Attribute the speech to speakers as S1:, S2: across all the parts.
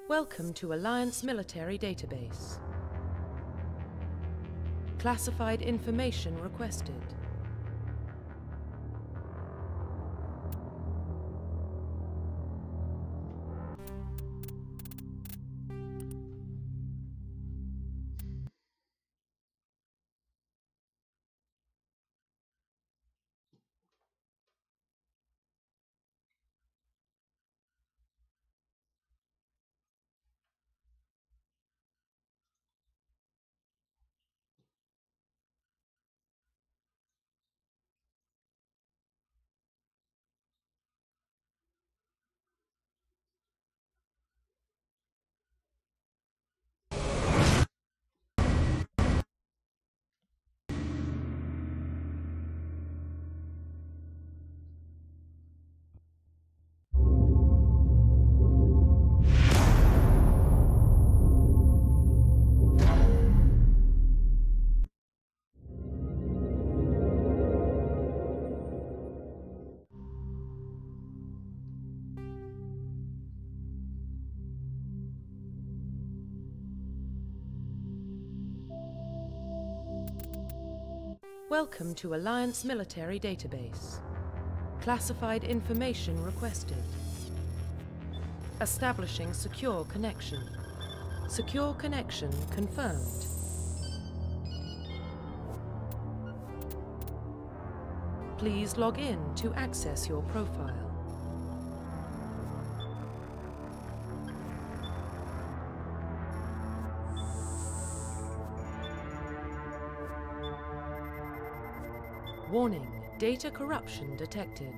S1: Welcome to Alliance Military Database. Classified information requested. Welcome to Alliance Military Database. Classified information requested. Establishing secure connection. Secure connection confirmed. Please log in to access your profile. Warning, data corruption detected.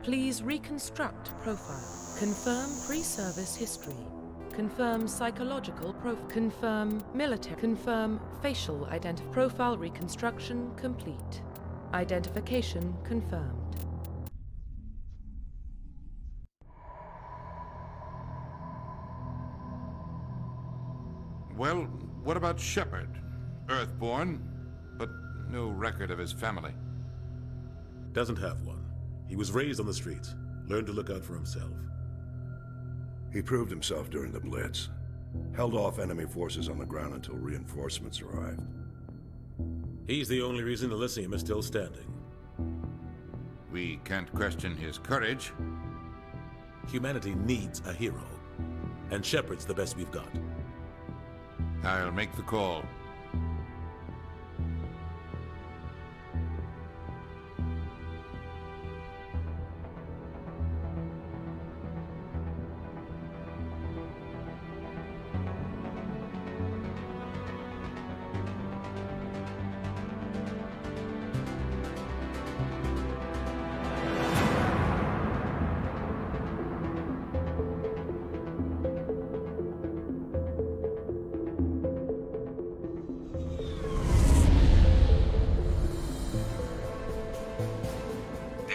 S1: Please reconstruct profile. Confirm pre-service history. Confirm psychological profile. Confirm military. Confirm facial identity. Profile reconstruction complete. Identification confirmed.
S2: Well, what about Shepard? Earthborn, but no record of his family.
S3: Doesn't have one. He was raised on the streets, learned to look out for himself.
S4: He proved himself during the Blitz. Held off enemy forces on the ground until reinforcements arrived.
S3: He's the only reason Elysium is still standing.
S2: We can't question his courage.
S3: Humanity needs a hero, and Shepard's the best we've got.
S2: I'll make the call.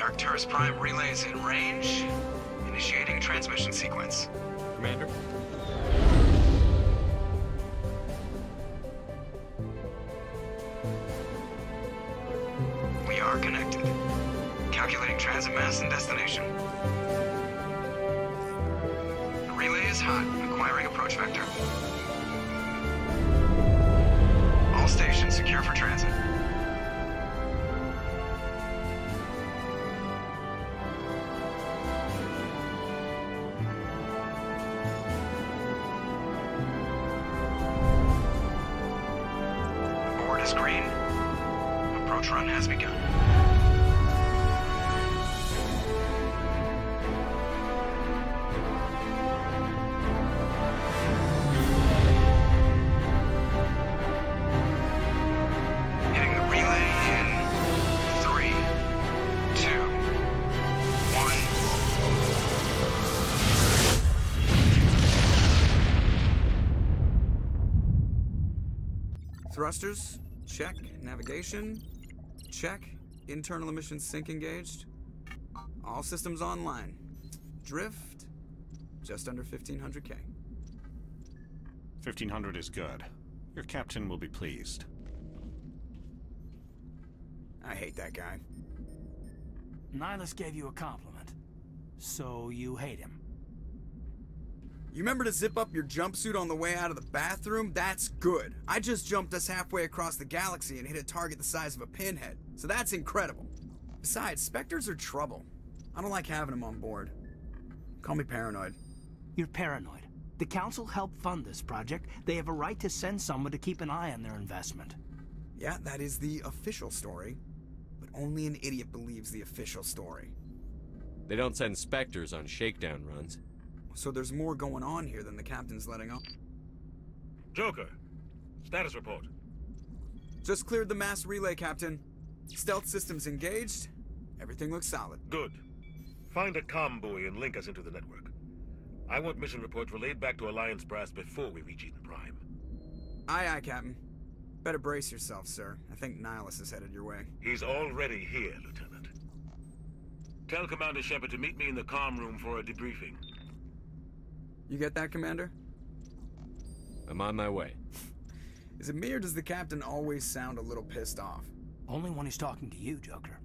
S5: Arcturus Prime relay is in range. Initiating transmission sequence.
S6: Commander?
S5: We are connected. Calculating transit mass and destination. The relay is hot. Acquiring approach vector. All stations secure for transit. Green. Approach run has begun. Hitting the relay in 3, 2, 1.
S6: Thrusters? Check. Navigation? Check. Internal emissions sync engaged. All systems online. Drift? Just under 1500K.
S7: 1500 is good. Your captain will be pleased.
S6: I hate that guy.
S8: Nihilus gave you a compliment. So you hate him.
S6: You remember to zip up your jumpsuit on the way out of the bathroom? That's good. I just jumped us halfway across the galaxy and hit a target the size of a pinhead. So that's incredible. Besides, Spectres are trouble. I don't like having them on board. Call me paranoid.
S8: You're paranoid. The Council helped fund this project. They have a right to send someone to keep an eye on their investment.
S6: Yeah, that is the official story. But only an idiot believes the official story.
S9: They don't send Spectres on shakedown runs.
S6: So there's more going on here than the captain's letting up.
S3: Joker, status report.
S6: Just cleared the mass relay, Captain. Stealth systems engaged. Everything looks solid.
S3: Good. Find a comm buoy and link us into the network. I want mission reports relayed back to Alliance Brass before we reach Eden Prime.
S6: Aye, aye, Captain. Better brace yourself, sir. I think Nihilus is headed your way.
S3: He's already here, Lieutenant. Tell Commander Shepard to meet me in the comm room for a debriefing.
S6: You get that, Commander?
S9: I'm on my way.
S6: Is it me or does the Captain always sound a little pissed off?
S8: Only when he's talking to you, Joker.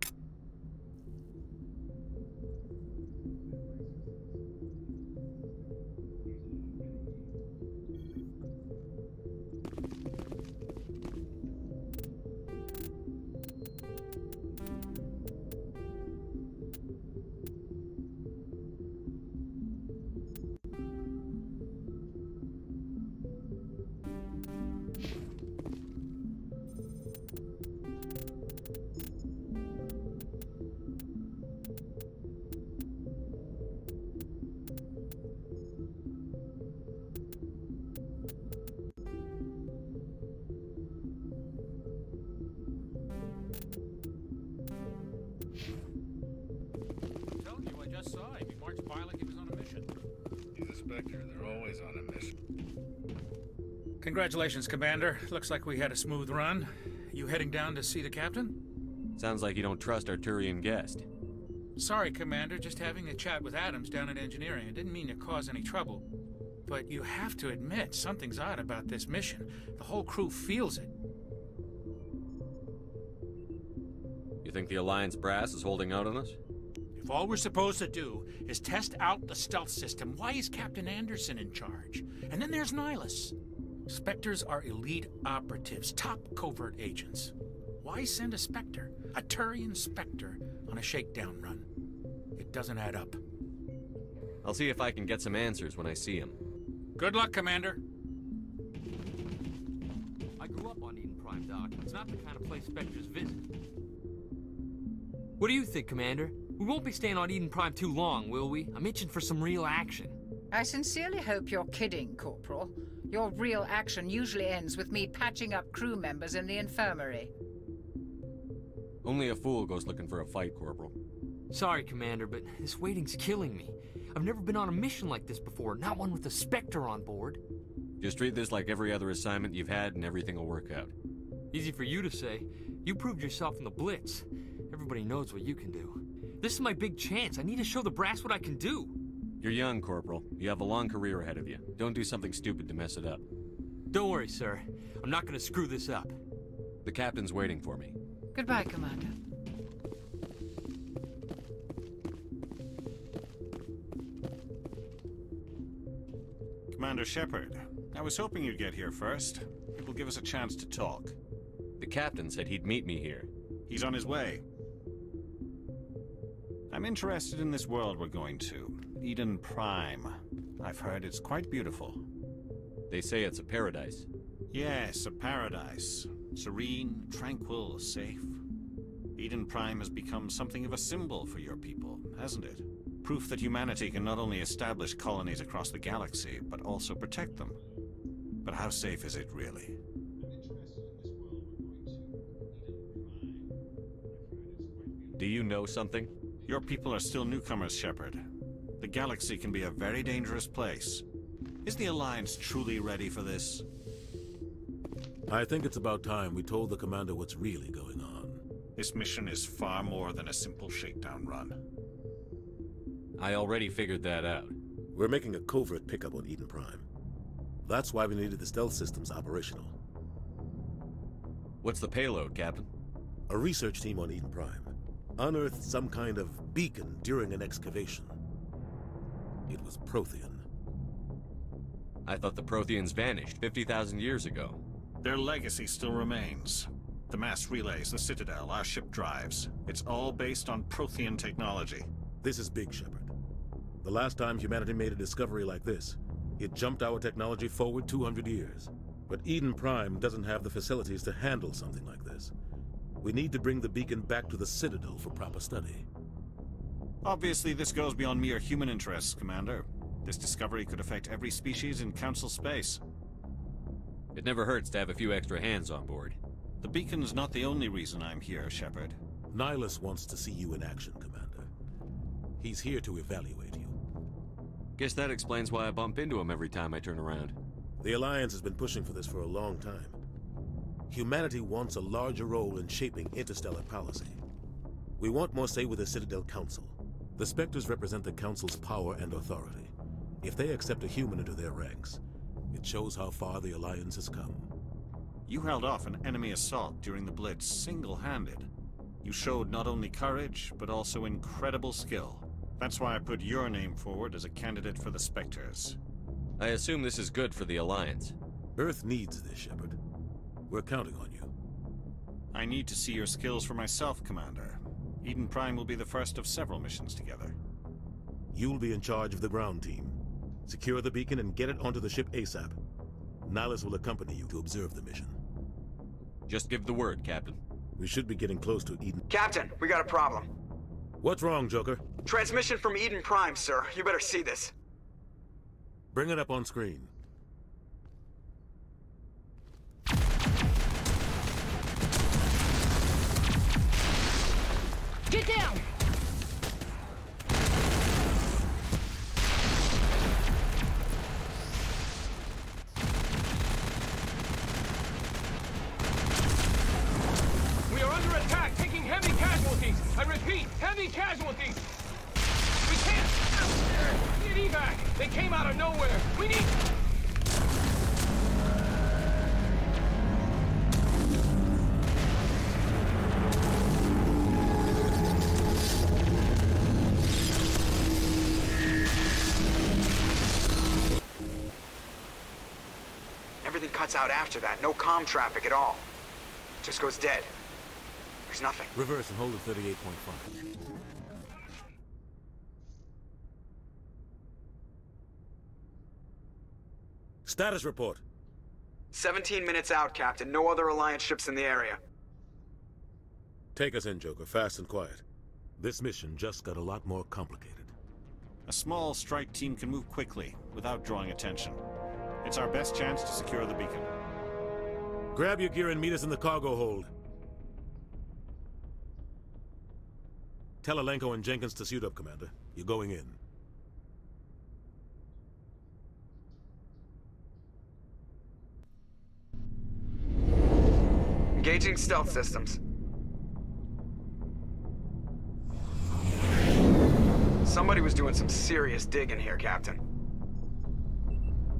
S10: Congratulations, Commander. Looks like we had a smooth run. You heading down to see the captain?
S9: Sounds like you don't trust our Turian guest.
S10: Sorry, Commander. Just having a chat with Adams down at engineering. I didn't mean to cause any trouble. But you have to admit, something's odd about this mission. The whole crew feels it.
S9: You think the Alliance Brass is holding out on us?
S10: If all we're supposed to do is test out the stealth system, why is Captain Anderson in charge? And then there's Nihilus. Spectres are elite operatives, top covert agents. Why send a Spectre, a Turian Spectre, on a shakedown run? It doesn't add up.
S9: I'll see if I can get some answers when I see him.
S10: Good luck, Commander.
S11: I grew up on Eden Prime, Doc. It's not the kind of place Spectres visit. What do you think, Commander? We won't be staying on Eden Prime too long, will we? I'm itching for some real action.
S12: I sincerely hope you're kidding, Corporal. Your real action usually ends with me patching up crew members in the infirmary.
S9: Only a fool goes looking for a fight, Corporal.
S11: Sorry, Commander, but this waiting's killing me. I've never been on a mission like this before, not one with a Spectre on board.
S9: Just treat this like every other assignment you've had and everything will work out.
S11: Easy for you to say. You proved yourself in the Blitz. Everybody knows what you can do. This is my big chance. I need to show the brass what I can do.
S9: You're young, Corporal. You have a long career ahead of you. Don't do something stupid to mess it up.
S11: Don't worry, sir. I'm not gonna screw this up.
S9: The captain's waiting for me.
S12: Goodbye, Commander.
S7: Commander Shepard, I was hoping you'd get here first. It will give us a chance to talk.
S9: The captain said he'd meet me here.
S7: He's on his way. I'm interested in this world we're going to, Eden Prime. I've heard it's quite beautiful.
S9: They say it's a paradise.
S7: Yes, a paradise. Serene, tranquil, safe. Eden Prime has become something of a symbol for your people, hasn't it? Proof that humanity can not only establish colonies across the galaxy, but also protect them. But how safe is it really?
S9: Do you know something?
S7: Your people are still newcomers, Shepard. The galaxy can be a very dangerous place. Is the Alliance truly ready for this?
S3: I think it's about time we told the Commander what's really going on.
S7: This mission is far more than a simple shakedown run.
S9: I already figured that out.
S3: We're making a covert pickup on Eden Prime. That's why we needed the stealth systems operational.
S9: What's the payload, Captain?
S3: A research team on Eden Prime.
S13: unearthed some kind of beacon during an excavation. It was Prothean.
S9: I thought the Protheans vanished 50,000 years ago.
S7: Their legacy still remains. The mass relays, the Citadel, our ship drives. It's all based on Prothean technology.
S13: This is big, Shepard. The last time humanity made a discovery like this, it jumped our technology forward 200 years. But Eden Prime doesn't have the facilities to handle something like this. We need to bring the beacon back to the Citadel for proper study.
S7: Obviously, this goes beyond mere human interests, Commander. This discovery could affect every species in Council space.
S9: It never hurts to have a few extra hands on board.
S7: The beacon's not the only reason I'm here, Shepard.
S13: Nihilus wants to see you in action, Commander. He's here to evaluate you.
S9: Guess that explains why I bump into him every time I turn around.
S13: The Alliance has been pushing for this for a long time. Humanity wants a larger role in shaping interstellar policy. We want more say with the Citadel Council. The Spectres represent the Council's power and authority. If they accept a human into their ranks, it shows how far the Alliance has come.
S7: You held off an enemy assault during the Blitz single-handed. You showed not only courage, but also incredible skill. That's why I put your name forward as a candidate for the Spectres.
S9: I assume this is good for the Alliance.
S13: Earth needs this, Shepard. We're counting on you.
S7: I need to see your skills for myself, Commander. Eden Prime will be the first of several missions together.
S13: You'll be in charge of the ground team. Secure the beacon and get it onto the ship ASAP. Nihilus will accompany you to observe the mission.
S9: Just give the word, Captain.
S13: We should be getting close to Eden.
S6: Captain, we got a problem.
S13: What's wrong, Joker?
S6: Transmission from Eden Prime, sir. You better see this.
S13: Bring it up on screen.
S14: Get down!
S15: We are under attack, taking heavy casualties. I repeat, heavy casualties. We can't. We need evac. They came out of nowhere. We need.
S6: Everything cuts out after that. No comm traffic at all. Just goes dead. There's nothing.
S13: Reverse and hold at 38.5. Status report.
S6: 17 minutes out, Captain. No other Alliance ships in the area.
S13: Take us in, Joker, fast and quiet. This mission just got a lot more complicated.
S7: A small strike team can move quickly, without drawing attention. It's our best chance to secure the beacon.
S13: Grab your gear and meet us in the cargo hold. Tell Alenko and Jenkins to suit up, Commander. You're going in.
S6: Engaging stealth systems. Somebody was doing some serious digging here, Captain.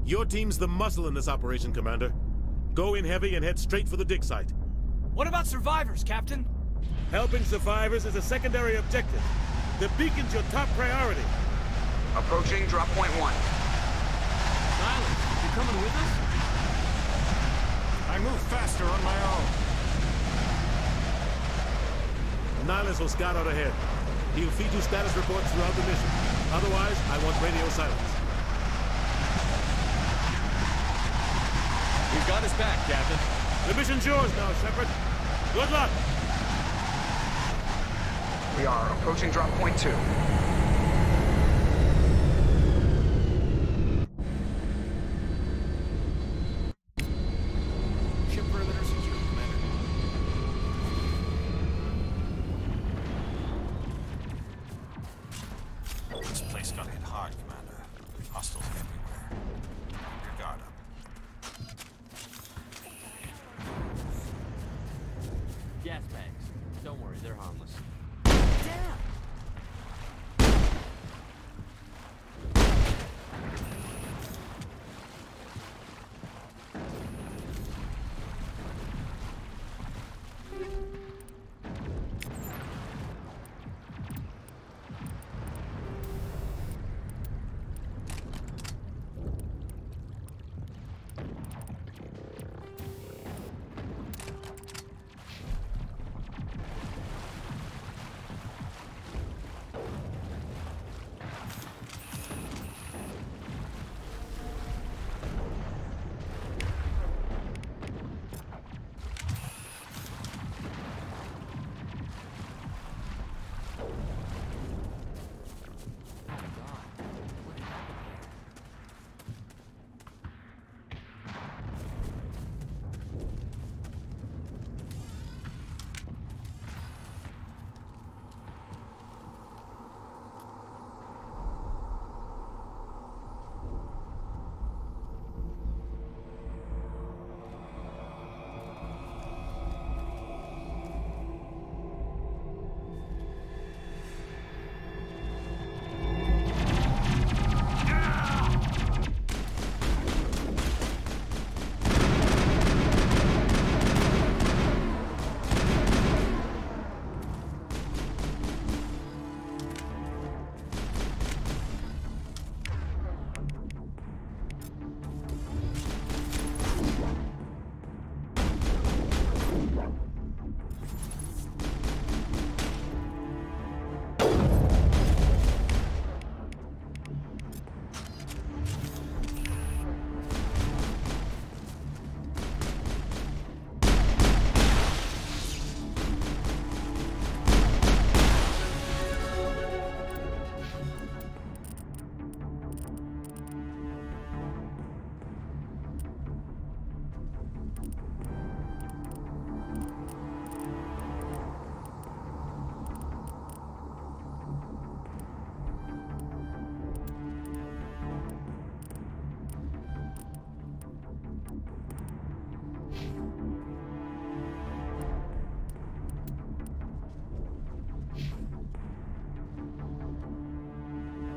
S13: Your team's the muscle in this operation, Commander. Go in heavy and head straight for the dig site.
S14: What about survivors, Captain?
S13: Helping survivors is a secondary objective. The beacon's your top priority.
S6: Approaching drop point 1.
S11: Nihilus, you coming with us?
S7: I move faster on my own.
S13: Nihilus will scout out ahead. He'll feed you status reports throughout the mission. Otherwise, I want radio silence.
S9: We've got his back, Captain.
S13: The mission's yours now, Shepard. Good luck!
S6: We are approaching drop point 2.
S11: Ship perimeter secure, Commander.
S7: This place got hit hard, Commander. Hostiles everywhere. Keep your guard up.
S11: Gas bags. Don't worry, they're harmless.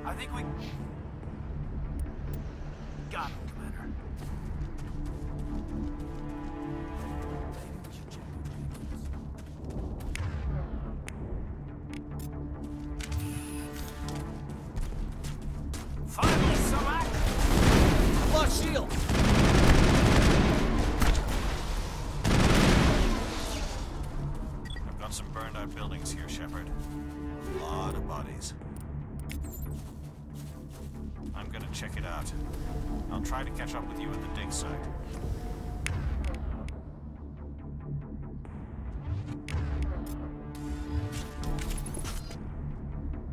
S8: I think we... got him, Commander. Finally, some action!
S14: I've lost shield!
S7: I've got some burned out buildings here, Shepard. A lot of bodies. I'm gonna check it out. I'll try to catch up with you at the dig site.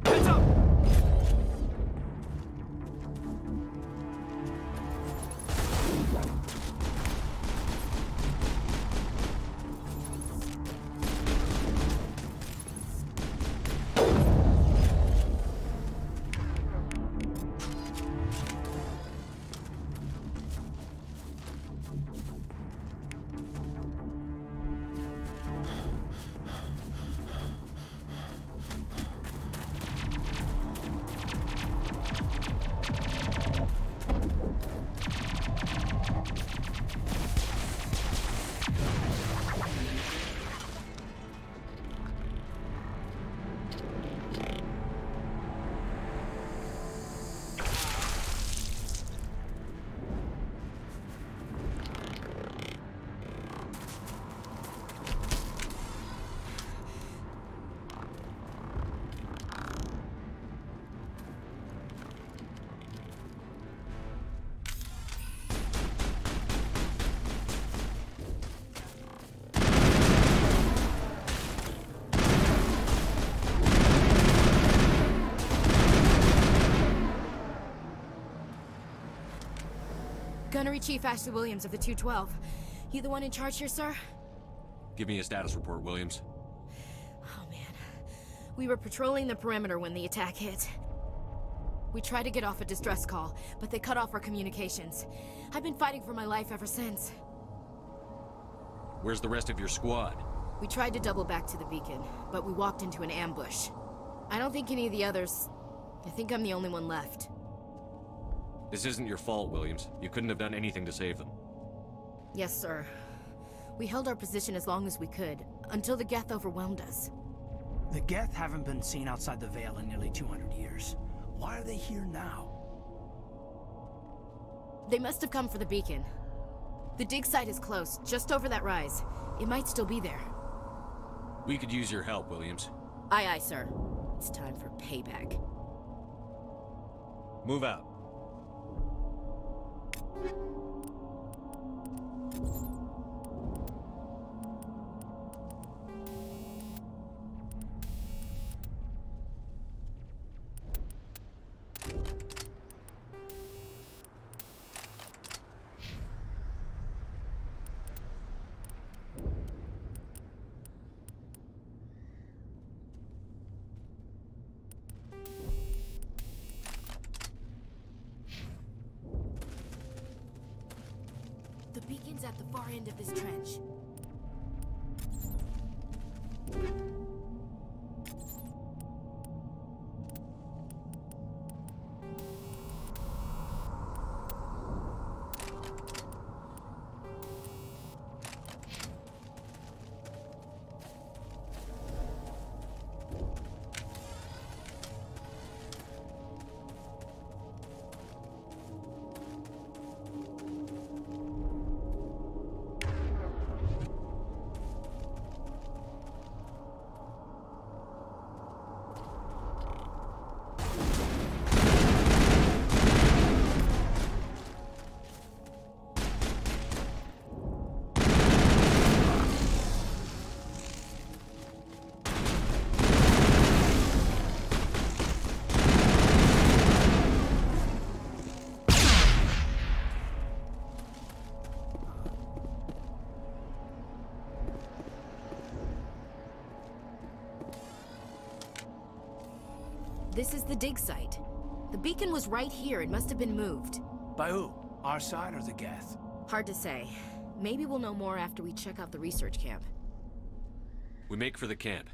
S8: Heads up!
S16: Gunnery Chief Ashley Williams of the 212. You the one in charge here, sir?
S9: Give me a status report, Williams.
S16: Oh, man. We were patrolling the perimeter when the attack hit. We tried to get off a distress call, but they cut off our communications. I've been fighting for my life ever since.
S9: Where's the rest of your squad?
S16: We tried to double back to the beacon, but we walked into an ambush. I don't think any of the others... I think I'm the only one left.
S9: This isn't your fault, Williams. You couldn't have done anything to save them.
S16: Yes, sir. We held our position as long as we could, until the Geth overwhelmed us.
S8: The Geth haven't been seen outside the Veil in nearly 200 years. Why are they here now?
S16: They must have come for the beacon. The dig site is close, just over that rise. It might still be there.
S9: We could use your help, Williams.
S16: Aye, aye, sir. It's time for payback.
S9: Move out.
S16: The beacon's at the far end of this trench. This is the dig site. The beacon was right here. It must have been moved.
S8: By who? Our side or the Geth?
S16: Hard to say. Maybe we'll know more after we check out the research camp.
S9: We make for the camp.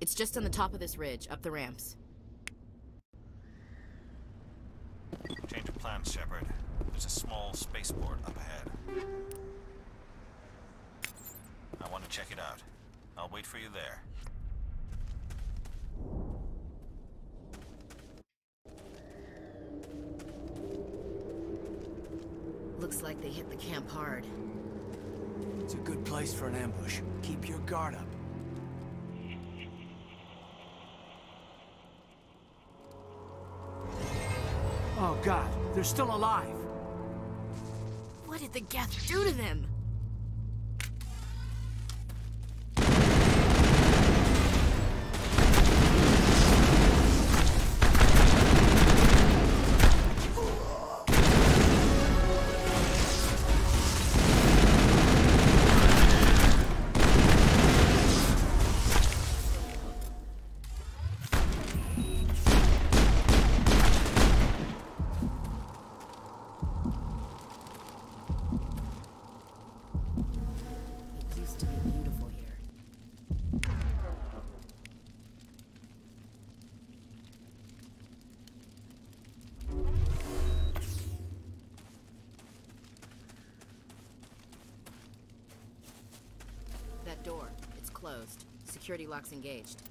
S16: It's just on the top of this ridge, up the ramps.
S7: plan, Shepard. There's a small spaceport up ahead. I want to check it out. I'll wait for you there.
S17: Looks like they hit the camp hard.
S8: It's a good place for an ambush. Keep your guard up. Oh God, they're still alive!
S16: What did the Geth do to them?
S17: That door, it's closed. Security lock's engaged.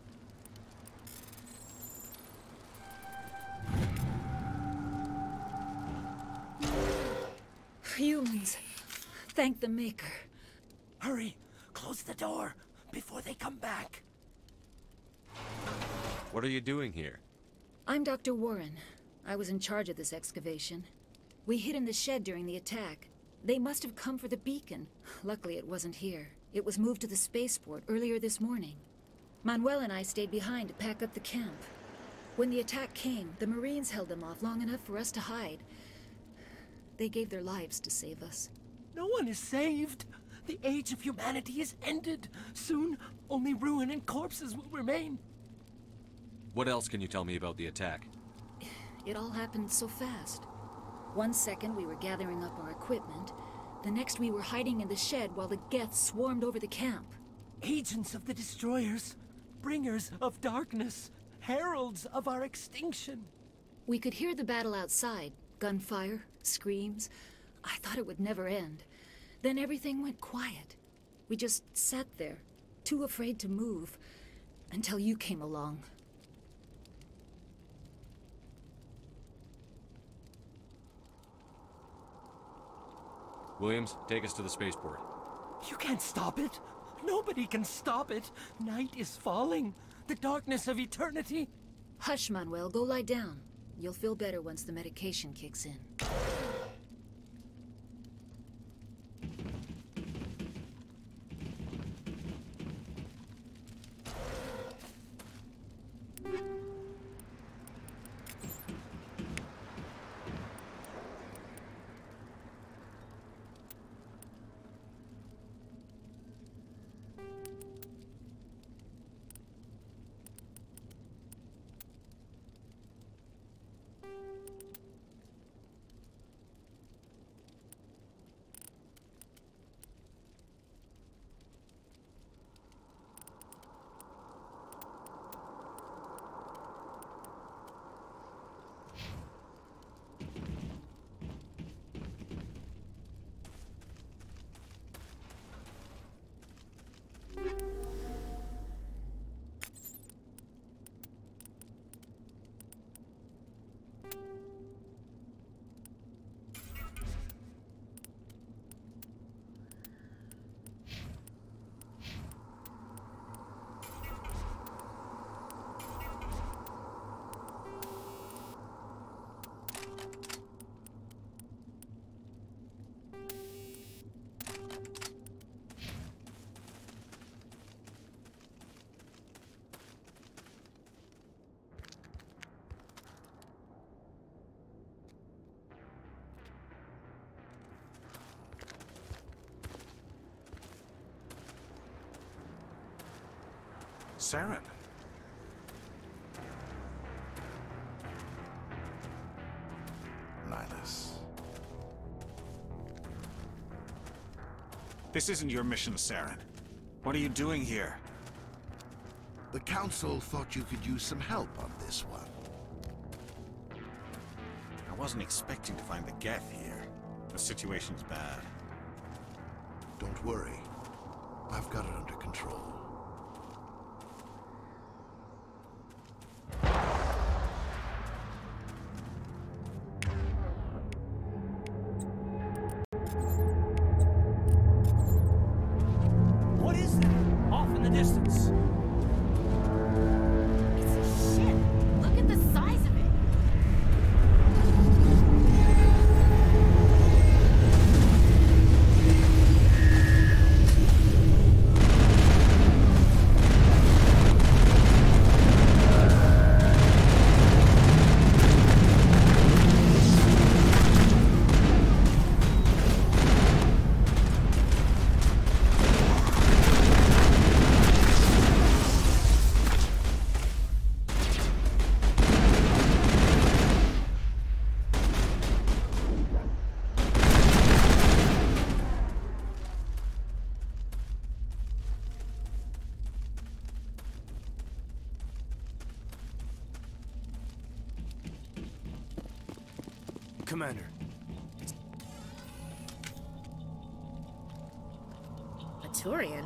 S18: Humans. Thank the Maker.
S8: Hurry! Close the door before they come back.
S9: What are you doing here?
S18: I'm Dr. Warren. I was in charge of this excavation. We hid in the shed during the attack. They must have come for the beacon. Luckily, it wasn't here. It was moved to the spaceport earlier this morning. Manuel and I stayed behind to pack up the camp. When the attack came, the Marines held them off long enough for us to hide. They gave their lives to save us.
S8: No one is saved. The age of humanity is ended. Soon, only ruin and corpses will remain.
S9: What else can you tell me about the attack?
S18: It all happened so fast. 1 second we were gathering up our equipment. The next we were hiding in the shed while the Geth swarmed over the camp.
S8: Agents of the Destroyers, bringers of darkness, heralds of our extinction.
S18: We could hear the battle outside. Gunfire, screams. I thought it would never end. Then everything went quiet. We just sat there, too afraid to move, until you came along.
S9: Williams, take us to the spaceport.
S8: You can't stop it. Nobody can stop it. Night is falling. The darkness of eternity.
S18: Hush, Manuel. Go lie down. You'll feel better once the medication kicks in.
S19: Saren. Nihlus.
S20: This isn't your mission, Saren. What are you doing here?
S21: The Council thought you could use some help on this one.
S20: Now, wasn't expecting to find the Geth here. The situation's bad.
S21: Don't worry. I've got it under control.
S8: What is that? Off in the distance.
S16: It's a ship. Look at the size of it.
S8: Commander.
S16: A Turian?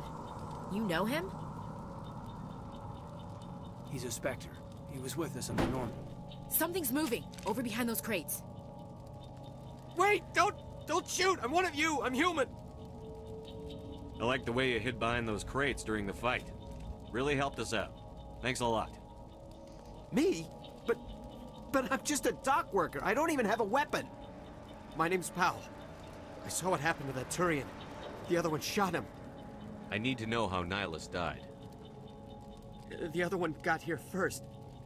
S16: You know him?
S8: He's a Spectre. He was with us on the Normal.
S16: Something's moving, over behind those crates.
S14: Wait! Don't shoot! I'm one of you! I'm human!
S9: I like the way you hid behind those crates during the fight. Really helped us out. Thanks a lot.
S14: Me? But I'm just a dock worker. I don't even have a weapon. My name's Powell. I saw what happened to that Turian. The other one shot him.
S9: I need to know how Nihilus died.
S14: The other one got here first.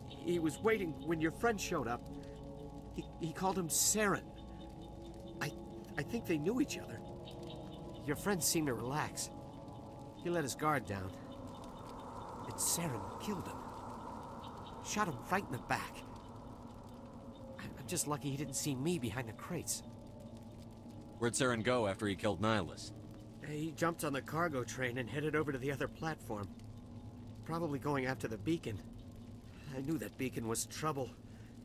S14: He was waiting when your friend showed up. He called him Saren. I think they knew each other. Your friend seemed to relax. He let his guard down. And Saren killed him. Shot him right in the back. I'm just lucky he didn't see me behind the crates.
S9: Where'd Saren go after he killed Nihilus?
S14: He jumped on the cargo train and headed over to the other platform. Probably going after the beacon. I knew that beacon was trouble.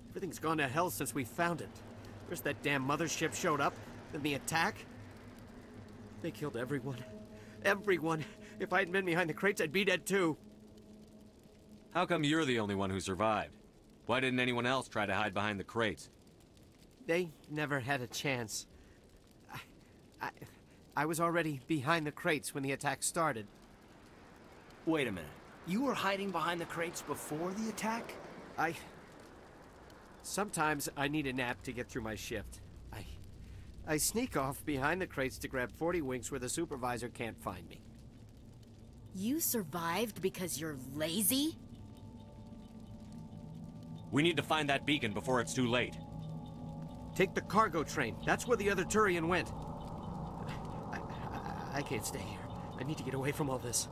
S14: Everything's gone to hell since we found it. First that damn mothership showed up, then the attack. They killed everyone. Everyone. If I hadn't been behind the crates, I'd be dead too.
S9: How come you're the only one who survived? Why didn't anyone else try to hide behind the crates?
S14: They never had a chance. I was already behind the crates when the attack started.
S8: Wait a minute. You were hiding behind the crates before the attack?
S14: Sometimes I need a nap to get through my shift. I sneak off behind the crates to grab 40 winks where the supervisor can't find me.
S16: You survived because you're lazy?
S9: We need to find that beacon before it's too late.
S14: Take the cargo train. That's where the other Turian went. I can't stay here. I need to get away from all this.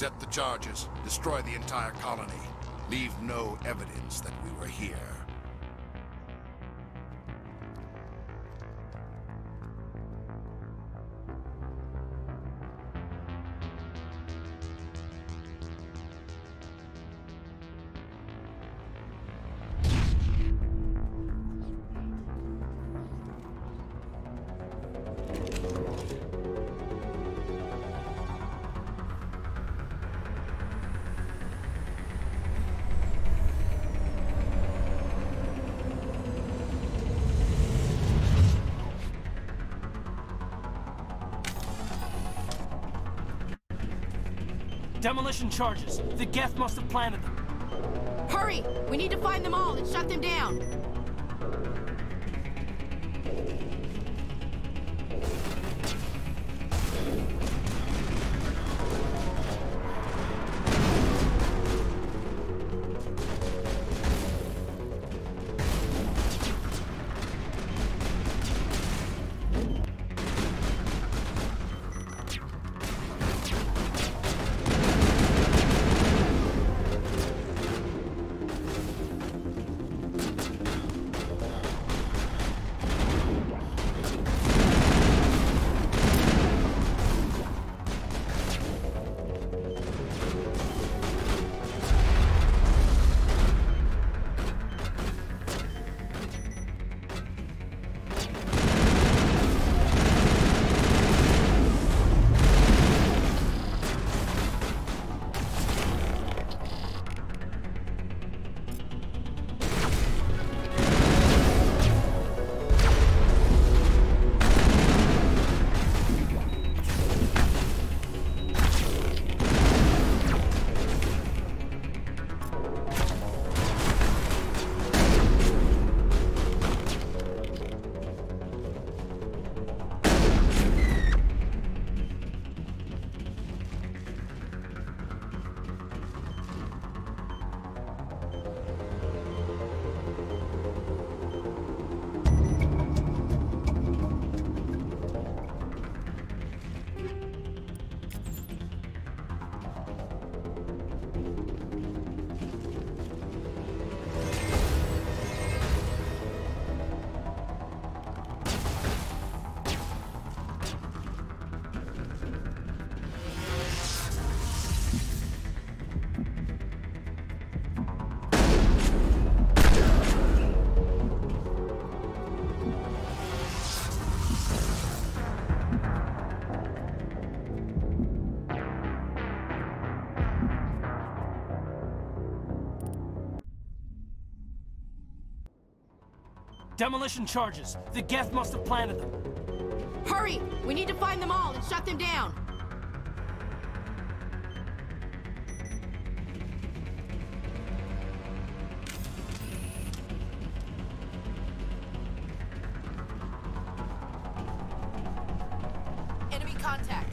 S21: Set the charges. Destroy the entire colony. Leave no evidence that we were here.
S8: Demolition charges. The Geth must have planted them.
S16: Hurry! We need to find them all and shut them down!
S8: Demolition charges. The Geth must have planted them.
S16: Hurry! We need to find them all and shut them down! Enemy contact!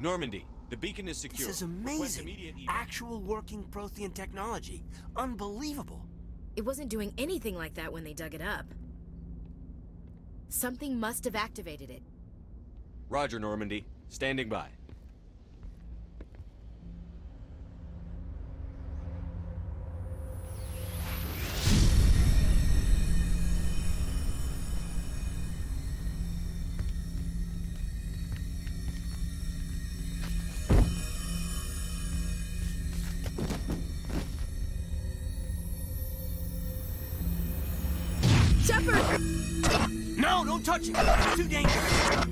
S9: Normandy, the beacon is secure.
S8: This is
S9: Request
S8: amazing.
S9: immediate evac.
S8: Actual working Prothean technology. Unbelievable.
S16: It wasn't doing anything like that when they dug it up. Something must have activated it.
S9: Roger, Normandy. Standing by.
S16: Shepard!
S8: No, don't touch it! It's too dangerous!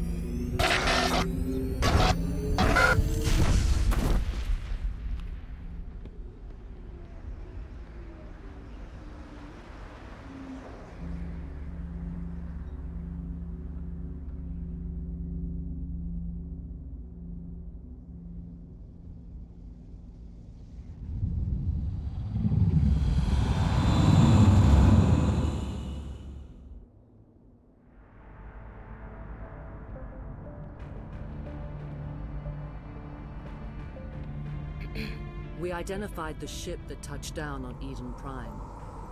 S1: We identified the ship that touched down on Eden Prime.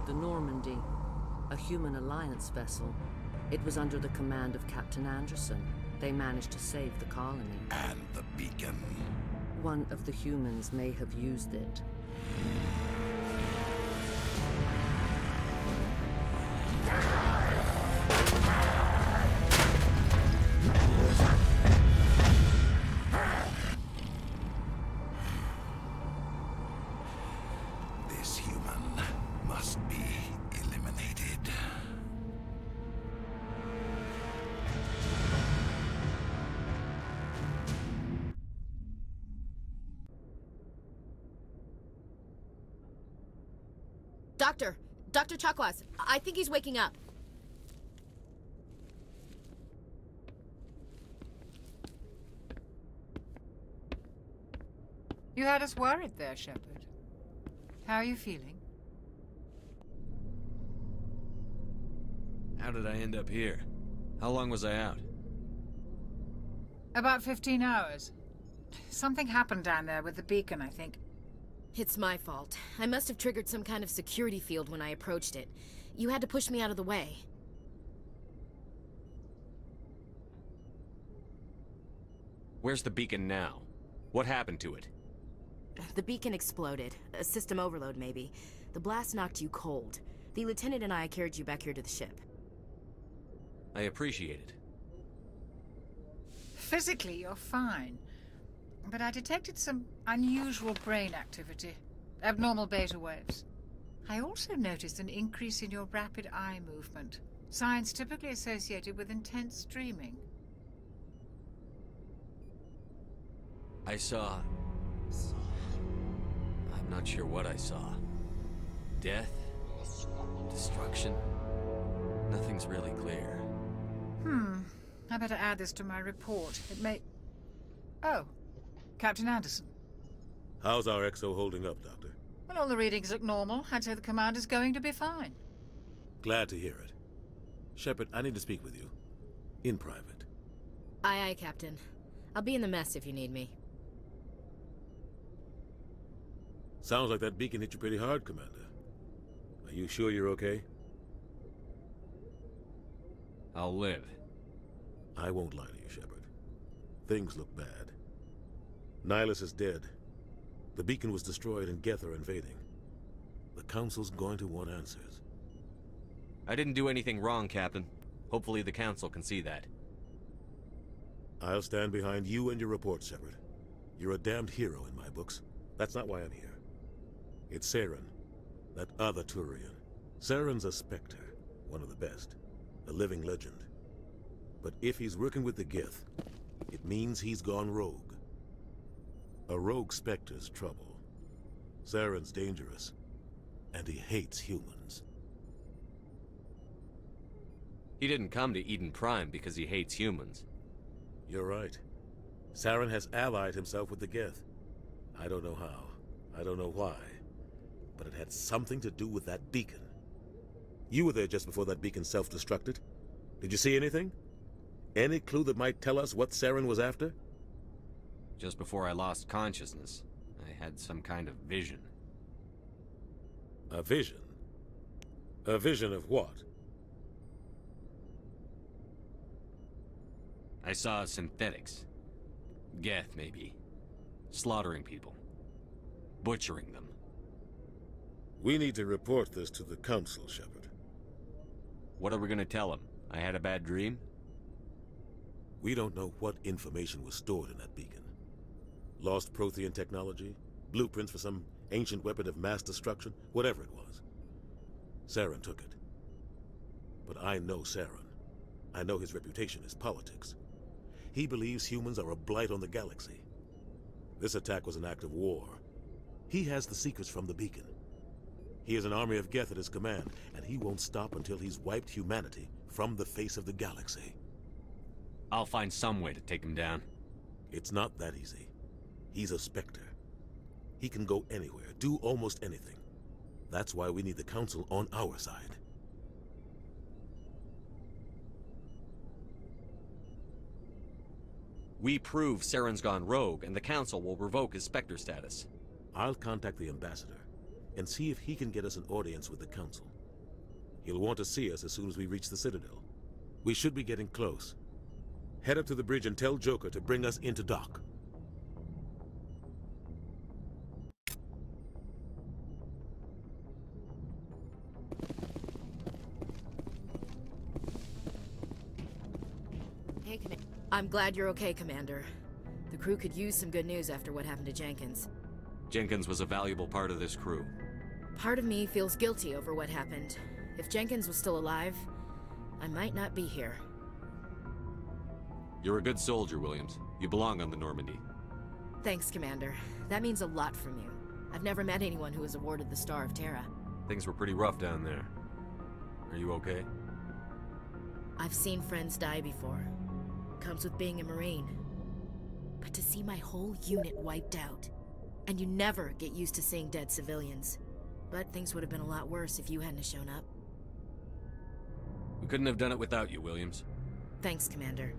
S1: The Normandy. A human alliance vessel. It was under the command of Captain Anderson. They managed to save the colony.
S21: And the beacon.
S1: One of the humans may have used it.
S21: This human must be eliminated.
S16: Dr. Chakwas, I think he's waking up.
S12: You had us worried there, Shepard. How are you feeling?
S9: How did I end up here? How long was I out?
S12: About 15 hours. Something happened down there with the beacon, I think.
S16: It's my fault. I must have triggered some kind of security field when I approached it. You had to push me out of the way.
S9: Where's the beacon now? What happened to it?
S16: The beacon exploded. A system overload, maybe. The blast knocked you cold. The lieutenant and I carried you back here to the ship.
S9: I appreciate it.
S12: Physically, you're fine. But I detected some unusual brain activity. Abnormal beta waves. I also noticed an increase in your rapid eye movement. Signs typically associated with intense dreaming.
S9: I saw... I'm not sure what I saw. Death? Destruction? Nothing's really clear.
S12: I better add this to my report. It may... Oh. Captain Anderson.
S13: How's our XO holding up, Doctor?
S12: Well, all the readings look normal. I'd say the commander's going to be fine.
S13: Glad to hear it. Shepard, I need to speak with you. In private.
S16: Aye, Captain. I'll be in the mess if you need me.
S13: Sounds like that beacon hit you pretty hard, Commander. Are you sure you're okay?
S9: I'll live.
S13: I won't lie to you, Shepard. Things look bad. Nihilus is dead. The beacon was destroyed and Geth are invading. The Council's going to want answers.
S9: I didn't do anything wrong, Captain. Hopefully the Council can see that.
S13: I'll stand behind you and your report, Shepard. You're a damned hero in my books. That's not why I'm here. It's Saren, that other Turian. Saren's a Spectre, one of the best. A living legend. But if he's working with the Geth, it means he's gone rogue. A rogue Spectre's trouble. Saren's dangerous, and he hates humans.
S9: He didn't come to Eden Prime because he hates humans.
S13: You're right. Saren has allied himself with the Geth. I don't know how. I don't know why. But it had something to do with that beacon. You were there just before that beacon self-destructed. Did you see anything? Any clue that might tell us what Saren was after?
S9: Just before I lost consciousness, I had some kind of vision.
S13: A vision? A vision of what?
S9: I saw synthetics. Geth, maybe. Slaughtering people. Butchering them.
S13: We need to report this to the Council, Shepard.
S9: What are we gonna tell them? I had a bad dream?
S13: We don't know what information was stored in that beacon. Lost Prothean technology? Blueprints for some ancient weapon of mass destruction? Whatever it was. Saren took it. But I know Saren. I know his reputation is politics. He believes humans are a blight on the galaxy. This attack was an act of war. He has the secrets from the beacon. He has an army of Geth at his command, and he won't stop until he's wiped humanity from the face of the galaxy.
S9: I'll find some way to take him down.
S13: It's not that easy. He's a Spectre. He can go anywhere, do almost anything. That's why we need the Council on our side.
S9: We prove Saren's gone rogue, and the Council will revoke his Spectre status.
S13: I'll contact the Ambassador and see if he can get us an audience with the Council. He'll want to see us as soon as we reach the Citadel. We should be getting close. Head up to the bridge and tell Joker to bring us into dock.
S16: Hey, I'm glad you're okay, Commander. The crew could use some good news after what happened to Jenkins.
S9: Jenkins was a valuable part of this crew.
S16: Part of me feels guilty over what happened. If Jenkins was still alive, I might not be here.
S9: You're a good soldier, Williams. You belong on the Normandy.
S16: Thanks, Commander. That means a lot from you. I've never met anyone who was awarded the Star of Terra.
S9: Things were pretty rough down there. Are you okay?
S16: I've seen friends die before. Comes with being a Marine. But to see my whole unit wiped out, and you never get used to seeing dead civilians. But things would have been a lot worse if you hadn't shown up.
S9: We couldn't have done it without you, Williams.
S16: Thanks, Commander.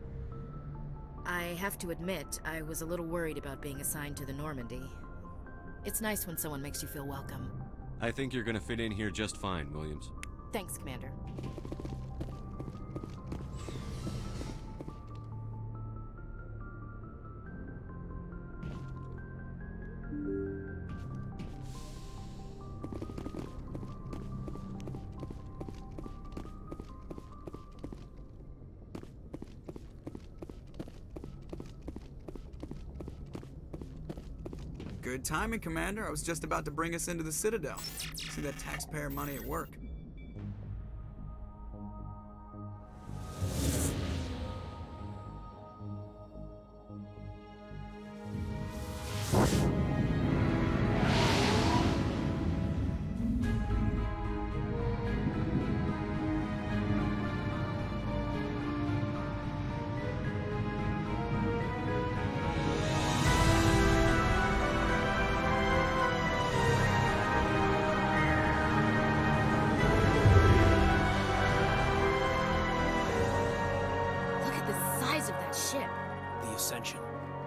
S16: I have to admit, I was a little worried about being assigned to the Normandy. It's nice when someone makes you feel welcome.
S9: I think you're gonna fit in here just fine, Williams.
S16: Thanks, Commander.
S6: Good timing, Commander. I was just about to bring us into the Citadel. See that taxpayer money at work.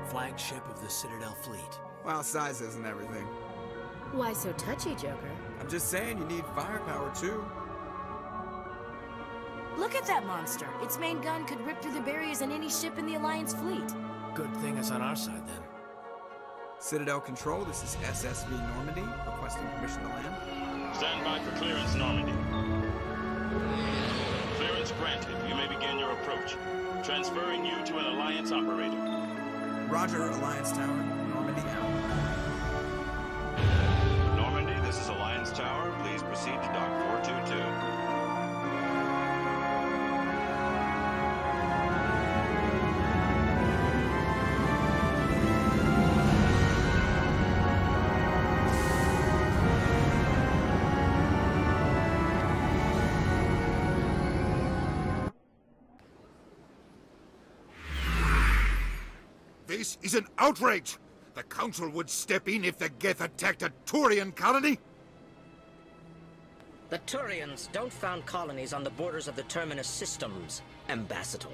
S8: Flagship of the Citadel fleet.
S6: Well, size isn't everything.
S16: Why so touchy, Joker?
S6: I'm just saying you need firepower, too.
S16: Look at that monster. Its main gun could rip through the barriers in any ship in the Alliance fleet.
S8: Good thing it's on our side, then.
S6: Citadel Control, this is SSV Normandy, requesting permission to land.
S19: Stand by for clearance, Normandy. Clearance granted. You may begin your approach. Transferring you to an Alliance operator.
S6: Roger, Alliance Tower. Normandy out.
S19: Normandy, this is Alliance Tower. Please proceed to Dock 422.
S21: This is an outrage! The Council would step in if the Geth attacked a Turian colony?
S22: The Turians don't found colonies on the borders of the Terminus systems, Ambassador.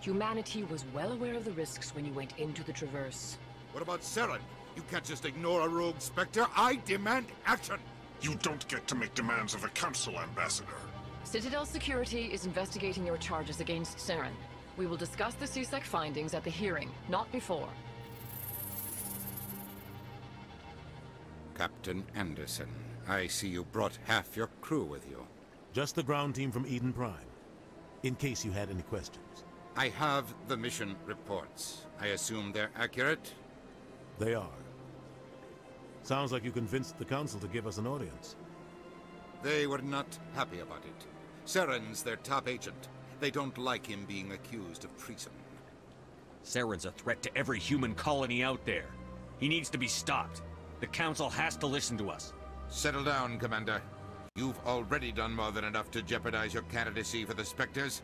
S23: Humanity was well aware of the risks when you went into the Traverse.
S21: What about Saren? You can't just ignore a rogue Spectre. I demand action!
S2: You don't get to make demands of the Council, Ambassador.
S4: Citadel Security is investigating your charges against Saren. We will discuss the CSEC findings at the hearing, not before.
S21: Captain Anderson, I see you brought half your crew with you.
S13: Just the ground team from Eden Prime, in case you had any questions.
S21: I have the mission reports. I assume they're accurate?
S13: They are. Sounds like you convinced the Council to give us an audience.
S21: They were not happy about it. Saren's their top agent. They don't like him being accused of treason.
S23: Saren's a threat to every human colony out there. He needs to be stopped. The Council has to listen to us.
S21: Settle down, Commander. You've already done more than enough to jeopardize your candidacy for the Spectres.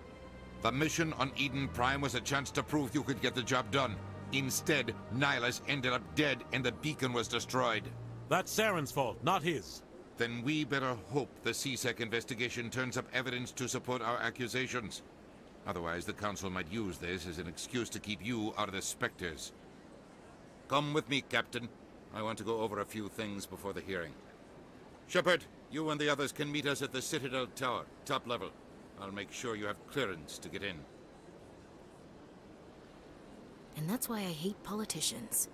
S21: The mission on Eden Prime was a chance to prove you could get the job done. Instead, Nihilus ended up dead and the beacon was destroyed.
S13: That's Saren's fault, not his.
S21: Then we better hope the CSEC investigation turns up evidence to support our accusations. Otherwise, the Council might use this as an excuse to keep you out of the Spectres. Come with me, Captain. I want to go over a few things before the hearing. Shepard, you and the others can meet us at the Citadel Tower, top level. I'll make sure you have clearance to get in.
S16: And that's why I hate politicians.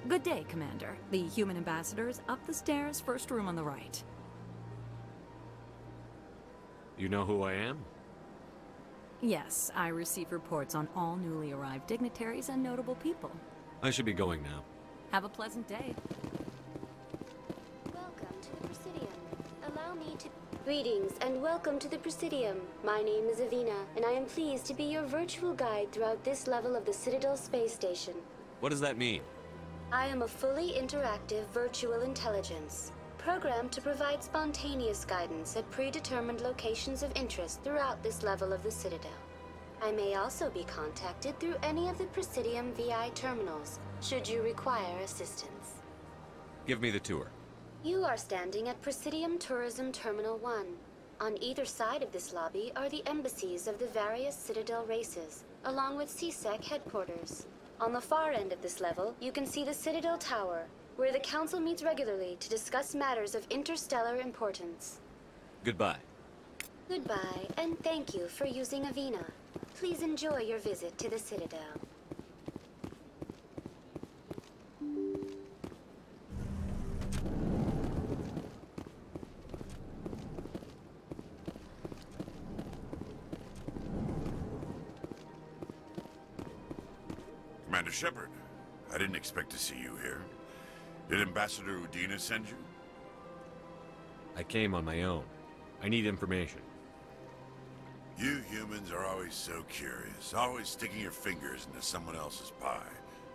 S24: Good day, Commander. The human ambassador is up the stairs, first room on the right.
S11: You know who I am?
S24: Yes, I receive reports on all newly arrived dignitaries and notable people.
S11: I should be going now.
S24: Have a pleasant day.
S25: Welcome to the Presidium. Allow me to... Greetings and welcome to the Presidium. My name is Avina, and I am pleased to be your virtual guide throughout this level of the Citadel Space Station.
S11: What does that mean?
S25: I am a fully interactive virtual intelligence, programmed to provide spontaneous guidance at predetermined locations of interest throughout this level of the Citadel. I may also be contacted through any of the Presidium VI terminals, should you require assistance.
S11: Give me the tour.
S25: You are standing at Presidium Tourism Terminal 1. On either side of this lobby are the embassies of the various Citadel races, along with CSEC headquarters. On the far end of this level, you can see the Citadel Tower, where the Council meets regularly to discuss matters of interstellar importance.
S11: Goodbye.
S25: Goodbye, and thank you for using Avina. Please enjoy your visit to the Citadel.
S2: Commander Shepard, I didn't expect to see you here. Did Ambassador Udina send you?
S11: I came on my own. I need information.
S2: You humans are always so curious, always sticking your fingers into someone else's pie.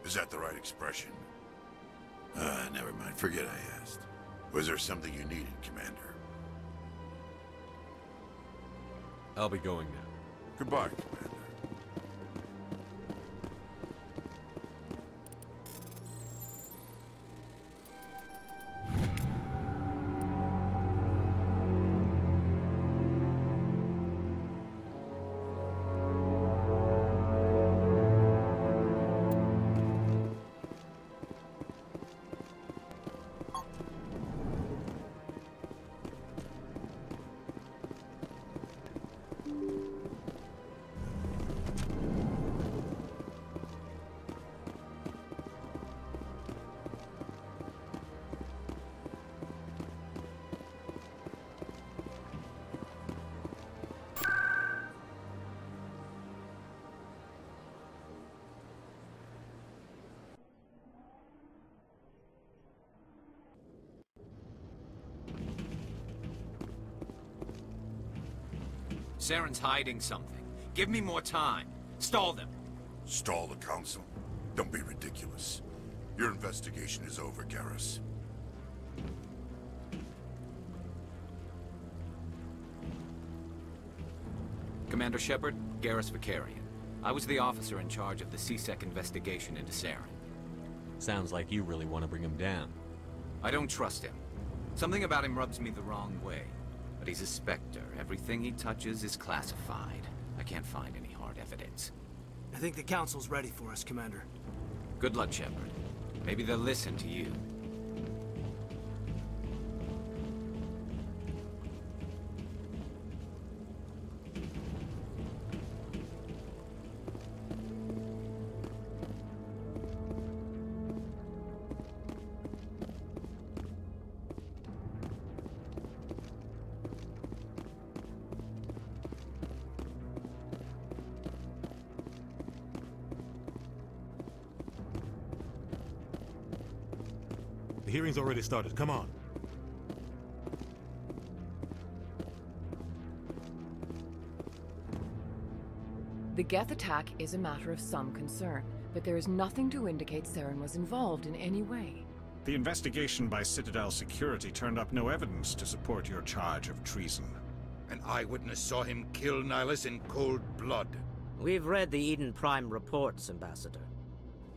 S2: Is that the right expression? Never mind, forget I asked. Was there something you needed, Commander?
S11: I'll be going now.
S2: Goodbye, Commander.
S26: Saren's hiding something. Give me more time. Stall them.
S2: Stall the Council? Don't be ridiculous. Your investigation is over, Garrus.
S3: Commander Shepard, Garrus Vakarian. I was the officer in charge of the C-Sec investigation into Saren.
S23: Sounds like you really want to bring him down.
S3: I don't trust him. Something about him rubs me the wrong way. But he's a Spectre. Everything he touches is classified. I can't find any hard evidence.
S8: I think the Council's ready for us, Commander.
S3: Good luck, Shepard. Maybe they'll listen to you.
S13: The hearing's already started. Come on.
S4: The Geth attack is a matter of some concern, but there is nothing to indicate Saren was involved in any way.
S20: The investigation by Citadel Security turned up no evidence to support your charge of treason.
S21: An eyewitness saw him kill Nihilus in cold blood.
S22: We've read the Eden Prime reports, Ambassador.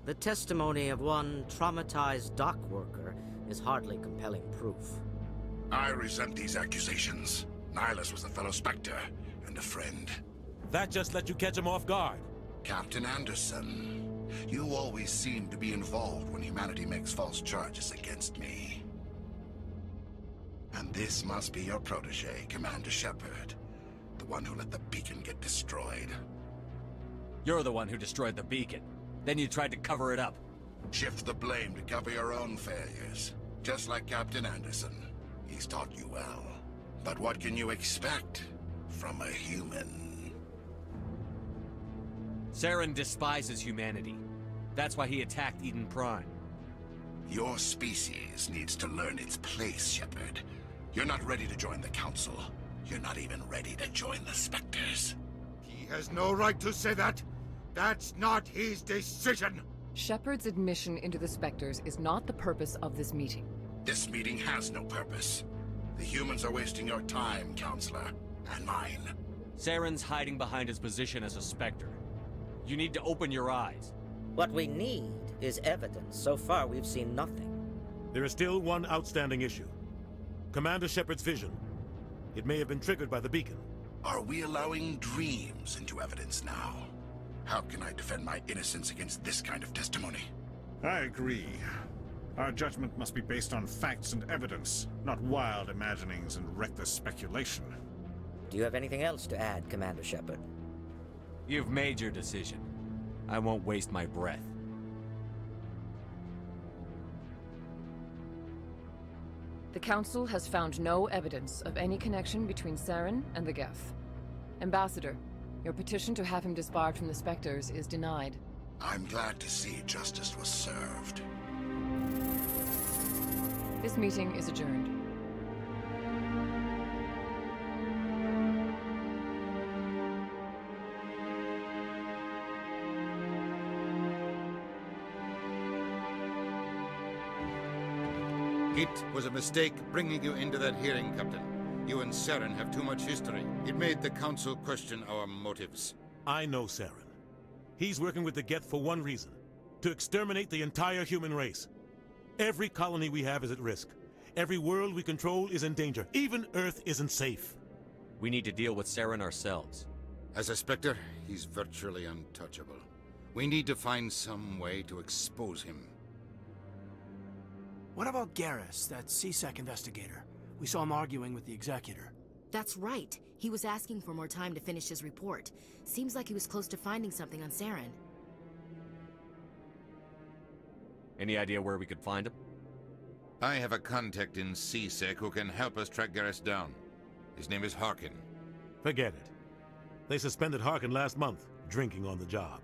S22: The testimony of one traumatized dock worker is hardly compelling proof.
S2: I resent these accusations. Nihilus was a fellow Spectre and a friend.
S13: That just let you catch him off guard.
S2: Captain Anderson, you always seem to be involved when humanity makes false charges against me. And this must be your protege, Commander Shepard. The one who let the beacon get destroyed.
S23: You're the one who destroyed the beacon. Then you tried to cover it up.
S2: Shift the blame to cover your own failures. Just like Captain Anderson. He's taught you well. But what can you expect from a human?
S23: Saren despises humanity. That's why he attacked Eden Prime.
S2: Your species needs to learn its place, Shepard. You're not ready to join the Council. You're not even ready to join the Spectres.
S21: He has no right to say that. That's not his decision.
S4: Shepard's admission into the Spectres is not the purpose of this meeting.
S2: This meeting has no purpose. The humans are wasting your time, Counselor, and mine.
S23: Saren's hiding behind his position as a Spectre. You need to open your eyes.
S22: What we need is evidence. So far, we've seen nothing.
S13: There is still one outstanding issue. Commander Shepard's vision. It may have been triggered by the beacon.
S2: Are we allowing dreams into evidence now? How can I defend my innocence against this kind of testimony?
S20: I agree. Our judgment must be based on facts and evidence, not wild imaginings and reckless speculation.
S22: Do you have anything else to add, Commander Shepard?
S23: You've made your decision. I won't waste my breath.
S4: The Council has found no evidence of any connection between Saren and the Geth. Ambassador, your petition to have him disbarred from the Spectres is denied.
S2: I'm glad to see justice was served.
S4: This meeting is adjourned.
S21: It was a mistake bringing you into that hearing, Captain. You and Saren have too much history. It made the Council question our motives.
S13: I know Saren. He's working with the Geth for one reason. To exterminate the entire human race. Every colony we have is at risk. Every world we control is in danger. Even Earth isn't safe.
S23: We need to deal with Saren ourselves.
S21: As a Spectre, he's virtually untouchable. We need to find some way to expose him.
S8: What about Garrus, that C-Sec investigator? We saw him arguing with the Executor.
S16: That's right. He was asking for more time to finish his report. Seems like he was close to finding something on Saren.
S23: Any idea where we could find him?
S21: I have a contact in C-Sec who can help us track Garrus down. His name is Harkin.
S13: Forget it. They suspended Harkin last month, drinking on the job.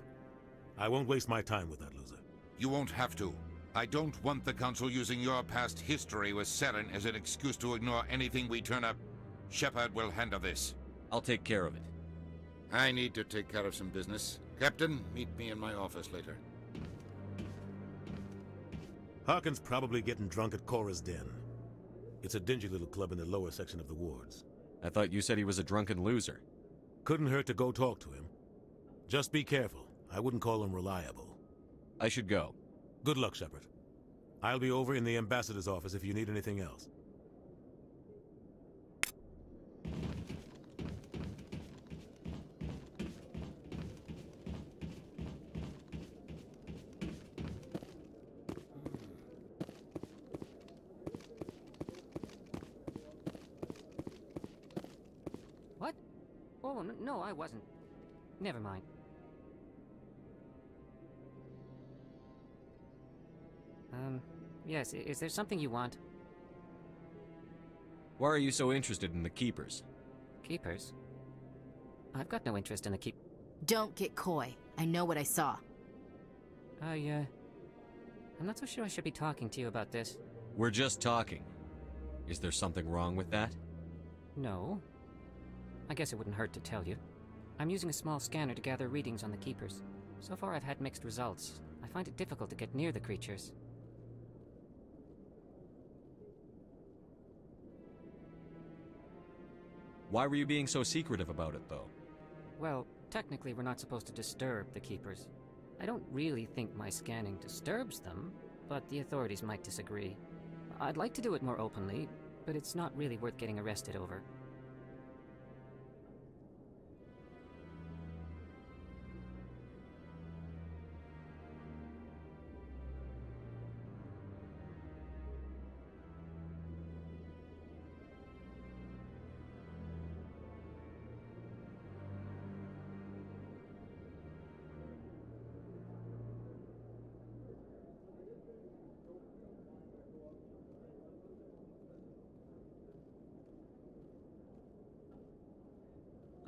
S13: I won't waste my time with that loser.
S21: You won't have to. I don't want the Council using your past history with Saren as an excuse to ignore anything we turn up. Shepard will handle this.
S23: I'll take care of it.
S21: I need to take care of some business. Captain, meet me in my office later.
S13: Harkin's probably getting drunk at Cora's Den. It's a dingy little club in the lower section of the wards.
S23: I thought you said he was a drunken loser.
S13: Couldn't hurt to go talk to him. Just be careful. I wouldn't call him reliable.
S23: I should go.
S13: Good luck, Shepard. I'll be over in the ambassador's office if you need anything else.
S5: What? Oh, no, I wasn't. Never mind. Yes, is there something you want?
S23: Why are you so interested in the Keepers?
S5: Keepers? I've got no interest in the Keep...
S16: Don't get coy. I know what I saw.
S5: I'm not so sure I should be talking to you about this.
S23: We're just talking. Is there something wrong with that?
S5: No. I guess it wouldn't hurt to tell you. I'm using a small scanner to gather readings on the Keepers. So far I've had mixed results. I find it difficult to get near the creatures.
S23: Why were you being so secretive about it, though?
S5: Well, technically we're not supposed to disturb the Keepers. I don't really think my scanning disturbs them, but the authorities might disagree. I'd like to do it more openly, but it's not really worth getting arrested over.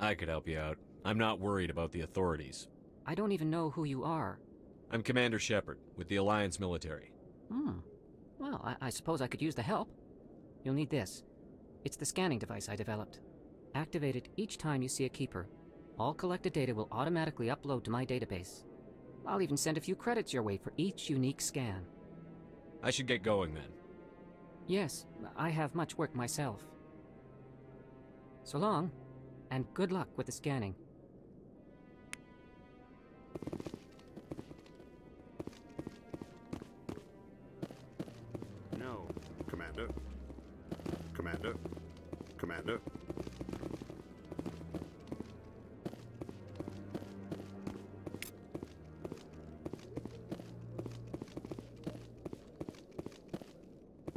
S23: I could help you out. I'm not worried about the authorities.
S5: I don't even know who you are.
S23: I'm Commander Shepard, with the Alliance military.
S5: Well, I suppose I could use the help. You'll need this. It's the scanning device I developed. Activate it each time you see a Keeper. All collected data will automatically upload to my database. I'll even send a few credits your way for each unique scan.
S23: I should get going then.
S5: Yes, I have much work myself. So long. And good luck with the scanning.
S7: No. Commander. Commander. Commander.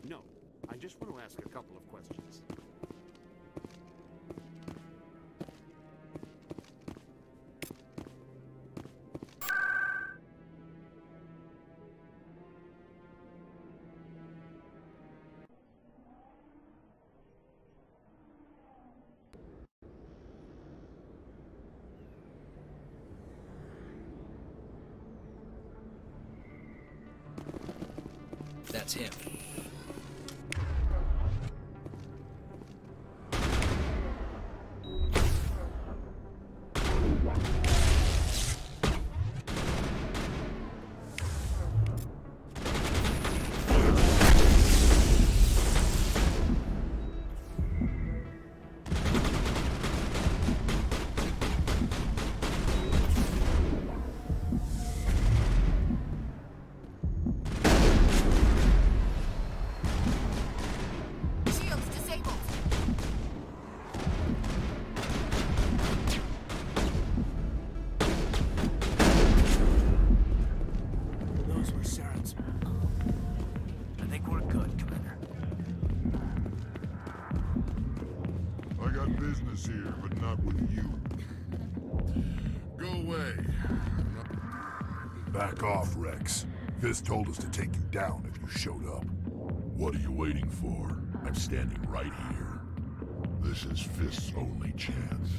S7: No. I just want to ask a couple of questions.
S9: That's him.
S2: Here, but not with you. Go away.
S10: Back off, Rex. Fisk told us to take you down if you showed up.
S2: What are you waiting for? I'm standing right here. This is Fisk's only chance.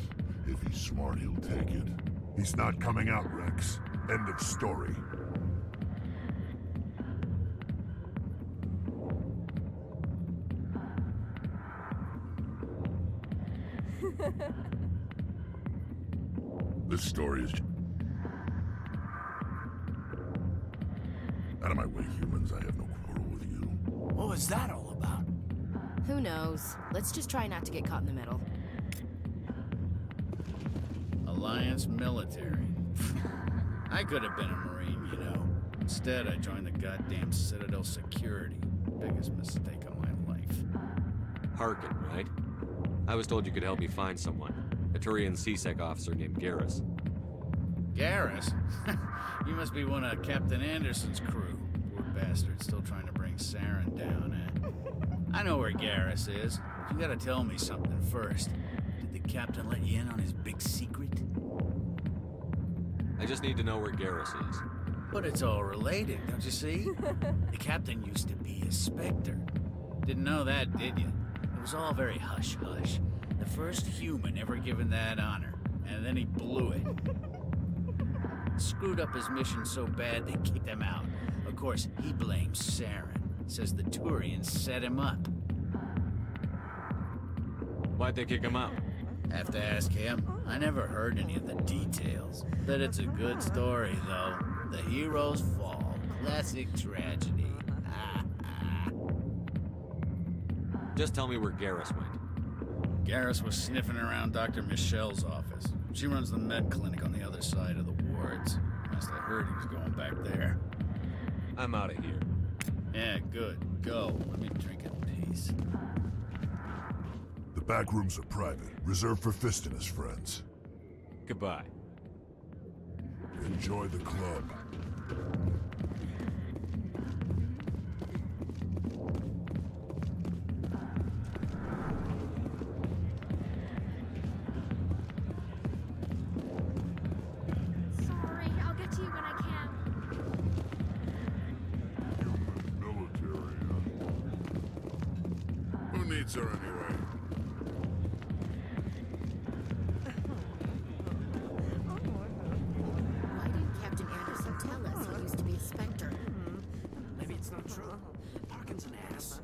S2: If he's smart, he'll take it.
S10: He's not coming out, Rex. End of story.
S2: This story is... Out of my way, humans. I have no quarrel
S8: What was that all about?
S16: Who knows? Let's just try not to get caught in the middle.
S1: Alliance military. I could have been a Marine, you know. Instead, I joined the goddamn Citadel security. Biggest mistake of my life.
S23: Harkin, right? I was told you could help me find someone. A Turian C-Sec officer named Garrus.
S1: Garrus? You must be one of Captain Anderson's crew. Poor bastard, still trying to bring Saren down, eh? I know where Garrus is. You gotta tell me something first. Did the captain let you in on his big secret?
S23: I just need to know where Garrus is.
S1: But it's all related, don't you see? The captain used to be a Spectre. Didn't know that, did you? It was all very hush-hush. The first human ever given that honor, and then he blew it. Screwed up his mission so bad they kicked him out. Of course, he blames Saren. Says the Turians set him up.
S23: Why'd they kick him out?
S1: Have to ask him. I never heard any of the details. Bet it's a good story, though. The heroes fall. Classic tragedy.
S23: Just tell me where Garrus went.
S1: Garrus was sniffing around Dr. Michelle's office. She runs the med clinic on the other side of the wards. Last I heard, he was going back there.
S23: I'm out of here.
S1: Yeah, good. Go. Let me drink in peace.
S10: The back rooms are private, reserved for Fist and his friends.
S23: Goodbye.
S10: Enjoy the club.
S14: Sorry, I'll get to you when I can.
S10: Military,
S2: Who needs her anyway?
S16: Why didn't Captain Anderson tell us he used to be a Spectre?
S8: Maybe it's not true. Harkin's an ass.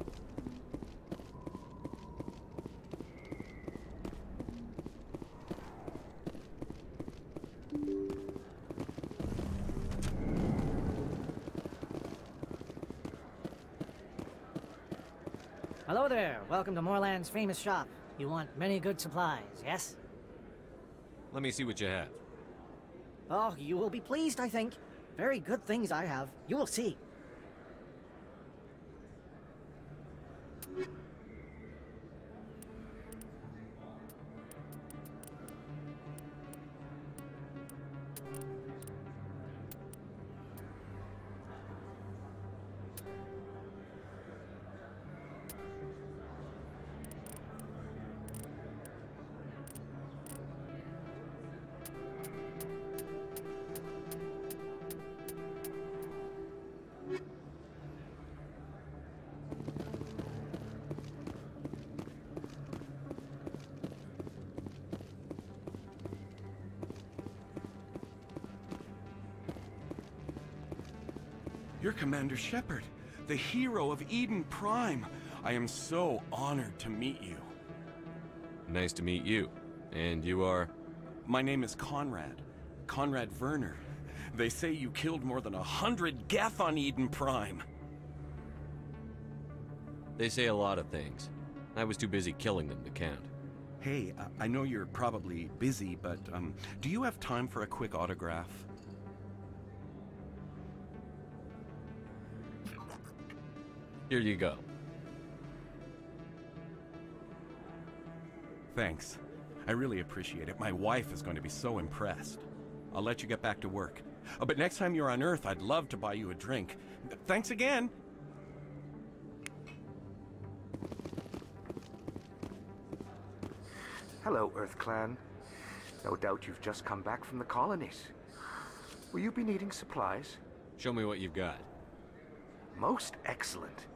S15: Hello there. Welcome to Moorland's famous shop. You want many good supplies, yes?
S23: Let me see what you have.
S15: Oh, you will be pleased, I think. Very good things I have. You will see.
S17: You're Commander Shepard, the hero of Eden Prime. I am so honored to meet you.
S23: Nice to meet you. And you are?
S17: My name is Conrad. Conrad Werner. They say you killed more than 100 Geth on Eden Prime.
S23: They say a lot of things. I was too busy killing them to count.
S17: Hey, I know you're probably busy, but do you have time for a quick autograph?
S23: Here you go.
S17: Thanks. I really appreciate it. My wife is going to be so impressed. I'll let you get back to work. But next time you're on Earth, I'd love to buy you a drink. Thanks again!
S18: Hello, Earth Clan. No doubt you've just come back from the colonies. Will you be needing supplies?
S23: Show me what you've got.
S18: Most excellent.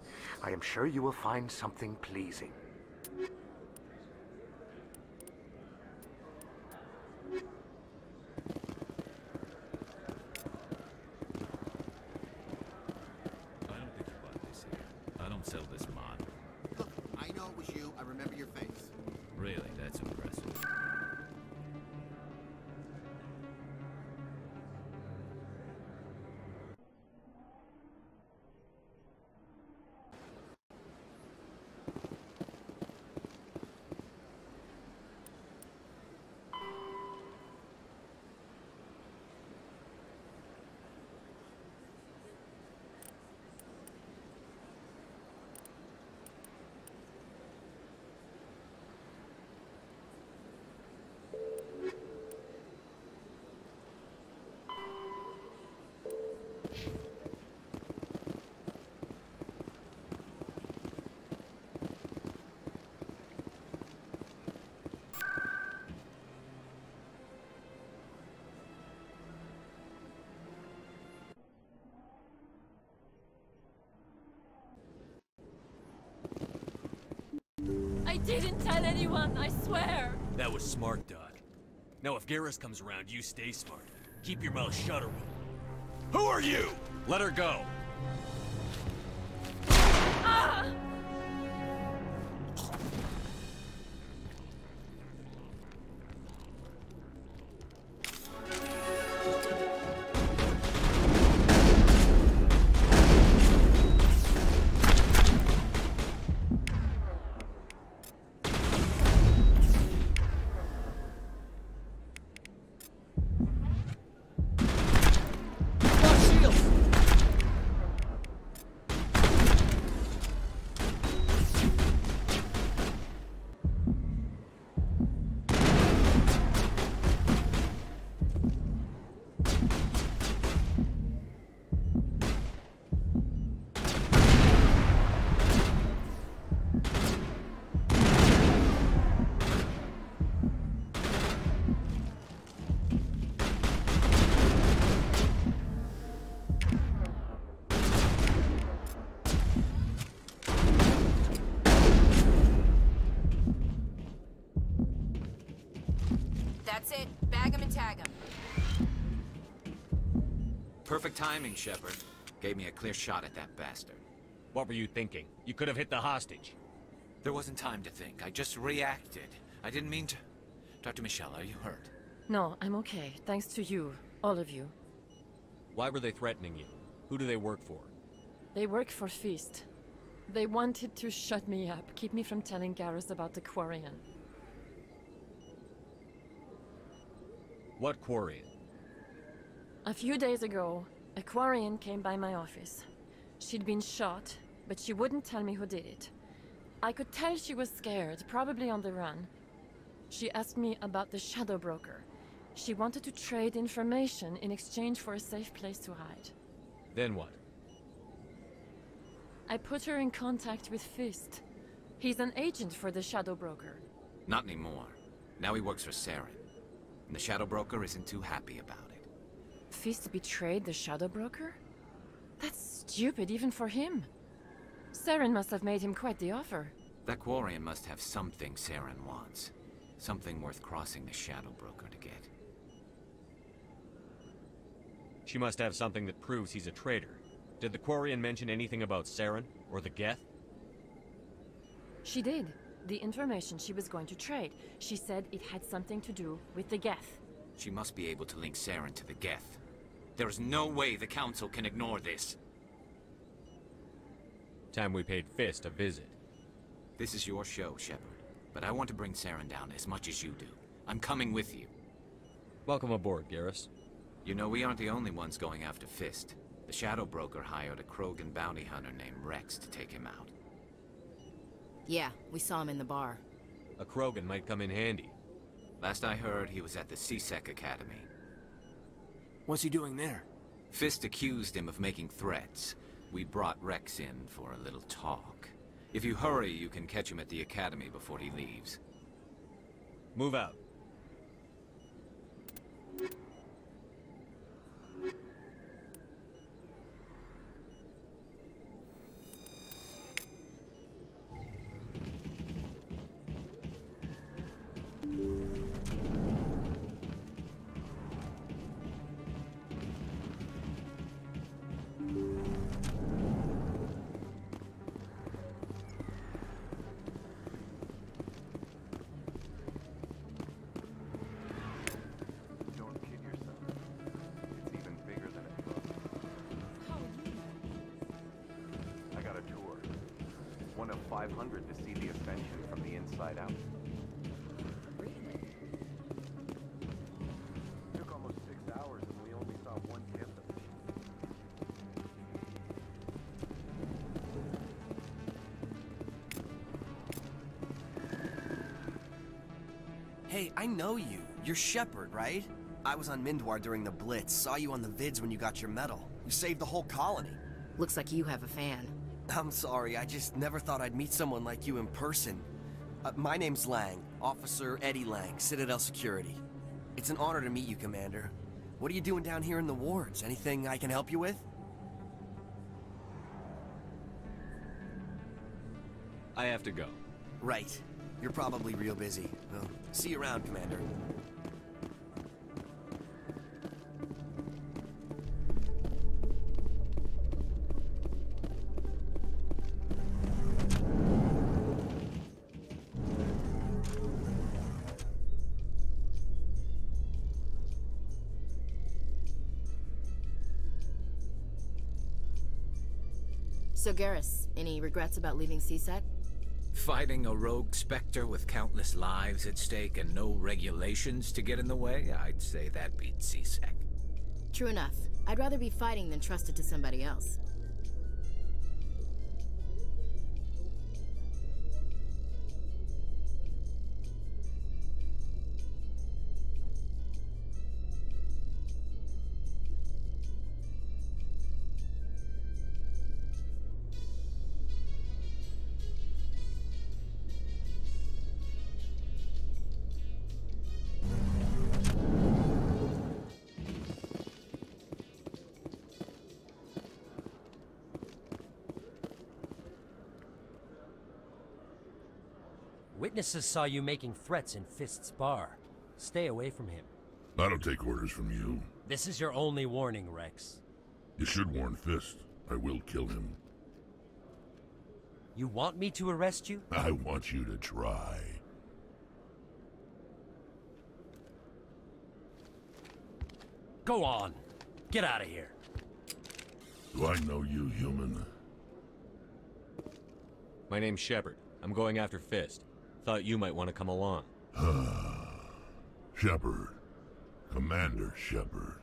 S18: I am sure you will find something pleasing.
S26: I don't think you bought this here. I don't sell this mod.
S27: Look, I know it was you. I remember your face.
S26: Really, that's impressive.
S4: didn't tell anyone, I swear!
S23: That was smart, Doc. Now if Garrus comes around, you stay smart. Keep your mouth shut or we'll... Who are you? Let her go.
S4: Ah!
S3: That's it. Bag him and tag him.
S9: Perfect timing, Shepard. Gave me a clear shot at that bastard.
S23: What were you thinking? You could have hit the hostage.
S9: There wasn't time to think. I just reacted. I didn't mean to... Dr. Michelle, are you hurt?
S4: No, I'm okay. Thanks to you. All of you.
S23: Why were they threatening you? Who do they work for?
S4: They work for Feast. They wanted to shut me up, keep me from telling Garrus about the Quarian.
S23: What Quarian?
S4: A few days ago, a Quarian came by my office. She'd been shot, but she wouldn't tell me who did it. I could tell she was scared, probably on the run. She asked me about the Shadow Broker. She wanted to trade information in exchange for a safe place to hide.
S23: Then what?
S4: I put her in contact with Fist. He's an agent for the Shadow Broker.
S9: Not anymore. Now he works for Saren. And the Shadow Broker isn't too happy about it.
S4: Fist betrayed the Shadow Broker? That's stupid even for him. Saren must have made him quite the offer.
S9: That Quarian must have something Saren wants. Something worth crossing the Shadow Broker to get.
S23: She must have something that proves he's a traitor. Did the Quarian mention anything about Saren or the Geth?
S4: She did. The information she was going to trade. She said it had something to do with the Geth.
S9: She must be able to link Saren to the Geth. There is no way the Council can ignore this.
S23: Time we paid Fist a visit.
S9: This is your show, Shepard. But I want to bring Saren down as much as you do. I'm coming with you.
S23: Welcome aboard, Garrus.
S9: You know, we aren't the only ones going after Fist. The Shadow Broker hired a Krogan bounty hunter named Rex to take him out.
S16: Yeah, we saw him in the bar.
S23: A Krogan might come in handy.
S9: Last I heard, he was at the C-Sec Academy.
S6: What's he doing there?
S9: Fist accused him of making threats. We brought Rex in for a little talk. If you hurry, you can catch him at the Academy before he leaves.
S23: Move out.
S18: It's even bigger than it looks. I got a tour. One of 500 to see the Ascension from the inside out. Took almost 6 hours and we only saw 1/10 of it.
S6: Hey, I know you. You're Shepard, right? I was on Mindwar during the Blitz. Saw you on the vids when you got your medal. You saved the whole colony.
S16: Looks like you have a fan.
S6: I'm sorry, I just never thought I'd meet someone like you in person. My name's Lang, Officer Eddie Lang, Citadel Security. It's an honor to meet you, Commander. What are you doing down here in the wards? Anything I can help you with?
S23: I have to go.
S6: Right. You're probably real busy. Well, see you around, Commander.
S16: So Garrus, any regrets about leaving CSEC?
S9: Fighting a rogue Spectre with countless lives at stake and no regulations to get in the way? I'd say that beats CSEC.
S16: True enough. I'd rather be fighting than trusted to somebody else.
S3: Witnesses saw you making threats in Fist's bar. Stay away from him.
S10: I don't take orders from you.
S3: This is your only warning, Rex.
S10: You should warn Fist. I will kill him.
S3: You want me to arrest you?
S10: I want you to try.
S3: Go on. Get out of here.
S10: Do I know you, human?
S23: My name's Shepard. I'm going after Fist. Thought you might want to come along.
S10: Shepard. Commander Shepard.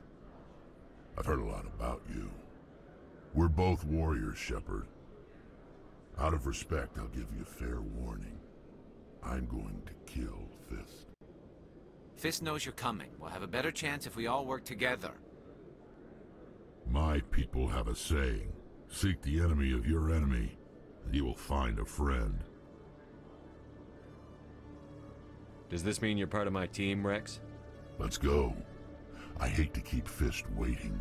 S10: I've heard a lot about you. We're both warriors, Shepard. Out of respect, I'll give you a fair warning. I'm going to kill Fist.
S9: Fist knows you're coming. We'll have a better chance if we all work together.
S10: My people have a saying. Seek the enemy of your enemy, and you will find a friend.
S23: Does this mean you're part of my team, Rex?
S10: Let's go. I hate to keep Fist waiting.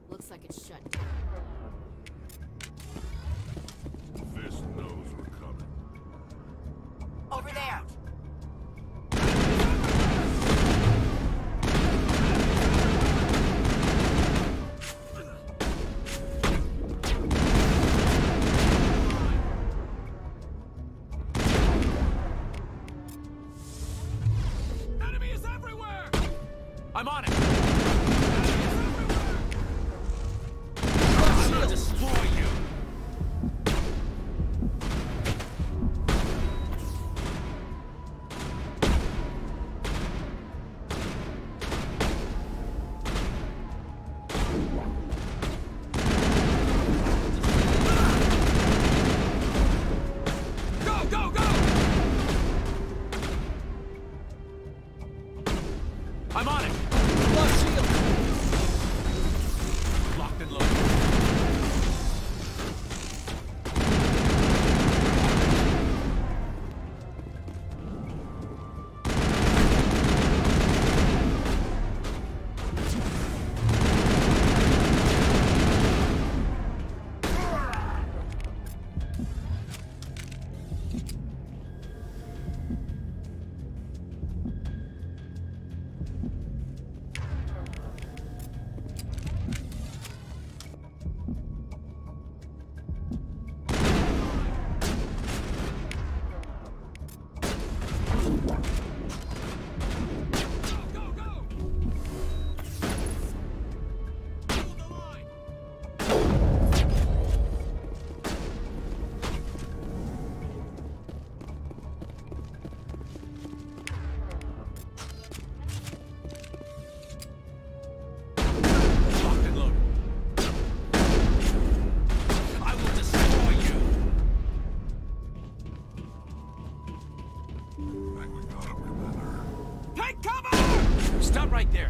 S16: Looks like it's shut down.
S10: Fist knows we're coming.
S15: Over there!
S9: Enemy is everywhere! I'm on it! Destroy you! Go, go, go! I'm on it!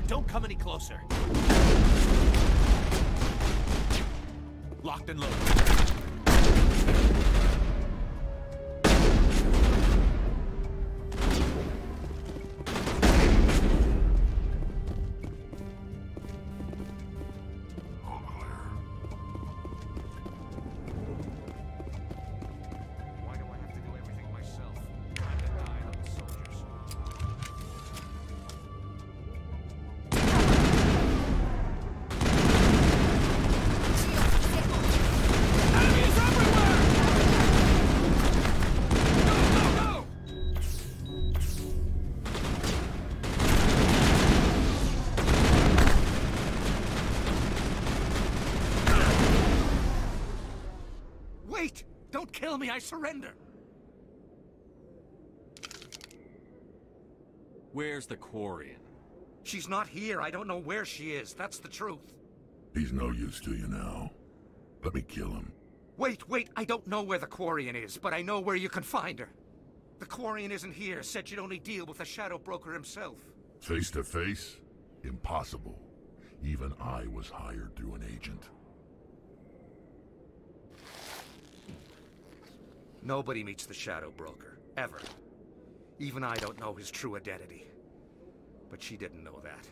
S11: Don't come any closer. Locked and loaded. Wait! Don't kill me, I surrender!
S23: Where's the Quarian?
S11: She's not here. I don't know where she is. That's the truth.
S10: He's no use to you now. Let me kill him.
S11: Wait! I don't know where the Quarian is, but I know where you can find her. The Quarian isn't here. Said you'd only deal with the Shadow Broker himself.
S10: Face to face? Impossible. Even I was hired through an agent.
S11: Nobody meets the Shadow Broker, ever. Even I don't know his true identity. But she didn't know that.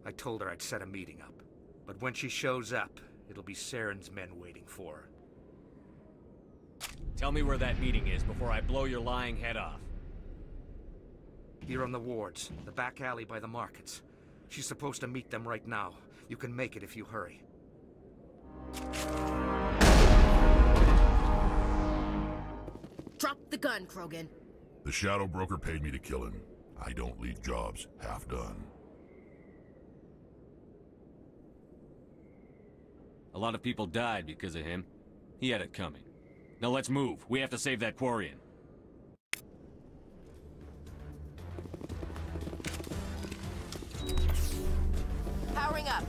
S11: I told her I'd set a meeting up. But when she shows up, it'll be Saren's men waiting for her.
S23: Tell me where that meeting is before I blow your lying head off.
S11: Here on the wards, the back alley by the markets. She's supposed to meet them right now. You can make it if you hurry.
S16: Drop the gun, Krogan.
S10: The Shadow Broker paid me to kill him. I don't leave jobs half done.
S23: A lot of people died because of him. He had it coming. Now let's move. We have to save that Quarian.
S16: Powering up.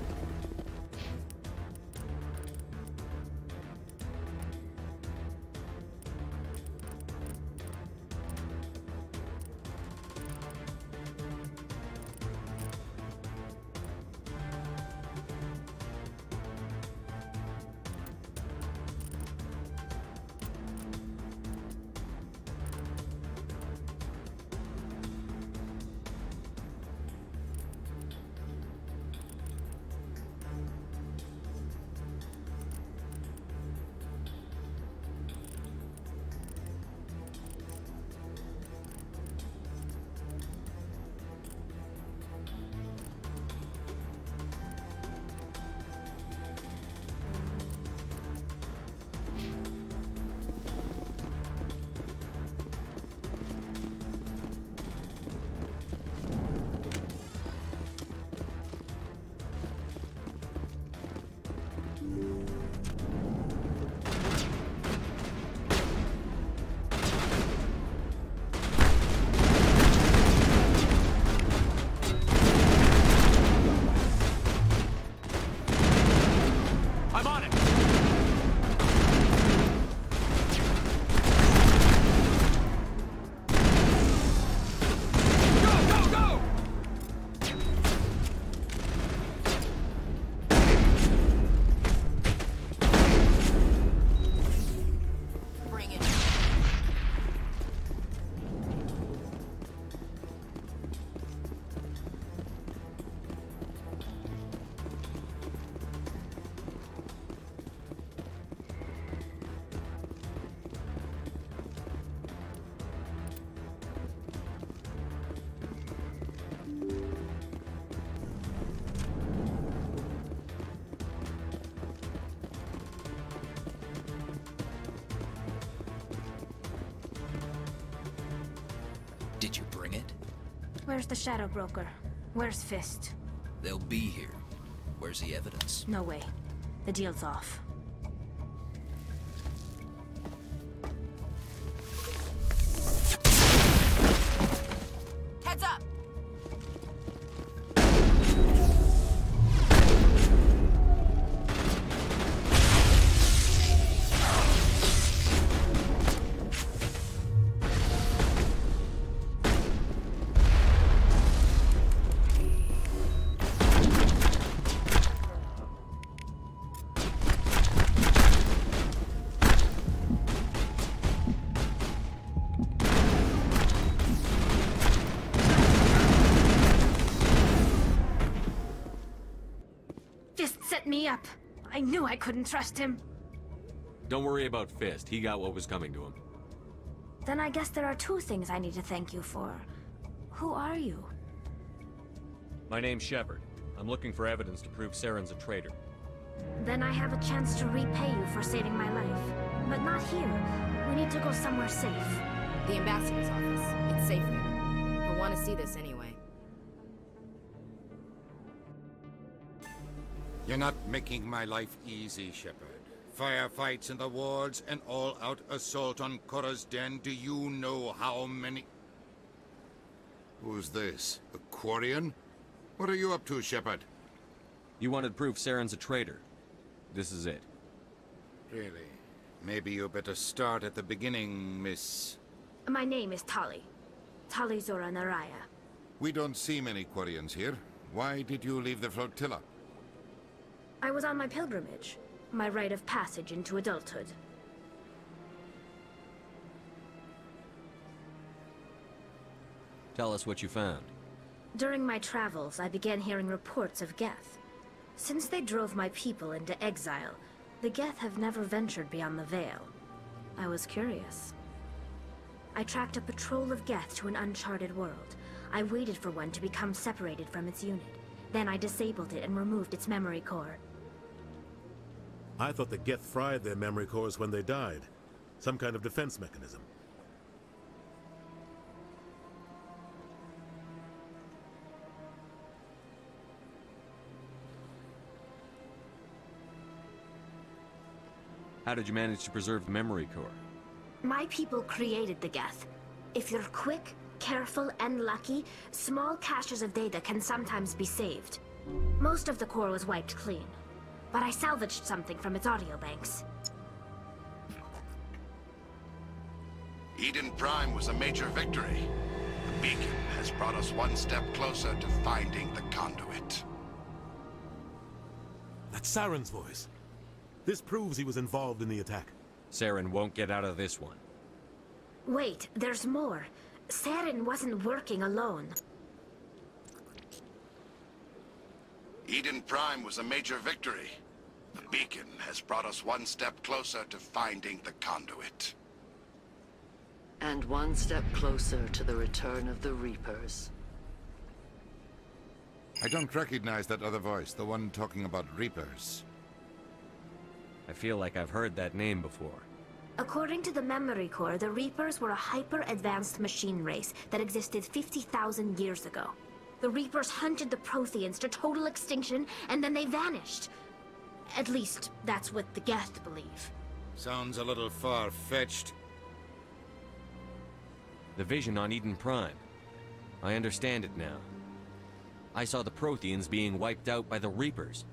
S12: Did you bring it?
S19: Where's the Shadow Broker? Where's Fist?
S12: They'll be here. Where's the evidence?
S19: No way. The deal's off.
S16: Heads up!
S19: Fist set me up. I knew I couldn't trust him.
S23: Don't worry about Fist. He got what was coming to him.
S19: Then I guess there are two things I need to thank you for. Who are you?
S23: My name's Shepard. I'm looking for evidence to prove Saren's a traitor.
S19: Then I have a chance to repay you for saving my life. But not here. We need to go somewhere safe.
S16: The ambassador's office. It's safe there. He'll want to see this anyway.
S5: You're not making my life easy, Shepard. Firefights in the wards, an all-out assault on Korra's den. Do you know how many...
S2: Who's this? A Quarian? What are you up to, Shepard?
S23: You wanted proof Saren's a traitor. This is it.
S5: Really? Maybe you better start at the beginning, Miss...
S19: My name is Tali. Tali Zora Naraya.
S2: We don't see many Quarians here. Why did you leave the flotilla?
S19: I was on my pilgrimage. My rite of passage into adulthood.
S23: Tell us what you found.
S19: During my travels, I began hearing reports of Geth. Since they drove my people into exile, the Geth have never ventured beyond the Veil. I was curious. I tracked a patrol of Geth to an uncharted world. I waited for one to become separated from its unit. Then I disabled it and removed its memory core.
S13: I thought the Geth fried their memory cores when they died. Some kind of defense mechanism.
S23: How did you manage to preserve the memory core?
S19: My people created the Geth. If you're quick, careful, and lucky, small caches of data can sometimes be saved. Most of the core was wiped clean, but I salvaged something from its audio banks.
S2: Eden Prime was a major victory. The beacon has brought us one step closer to finding the conduit.
S13: That's Saren's voice. This proves he was involved in the attack.
S23: Saren won't get out of this one.
S19: Wait, there's more. Saren wasn't working alone.
S2: Eden Prime was a major victory. The beacon has brought us one step closer to finding the conduit.
S20: And one step closer to the return of the Reapers.
S2: I don't recognize that other voice, the one talking about Reapers.
S23: I feel like I've heard that name before.
S19: According to the memory core, the Reapers were a hyper-advanced machine race that existed 50,000 years ago. The Reapers hunted the Protheans to total extinction, and then they vanished. At least, that's what the Geth believe.
S5: Sounds a little far-fetched.
S23: The vision on Eden Prime. I understand it now. I saw the Protheans being wiped out by the Reapers.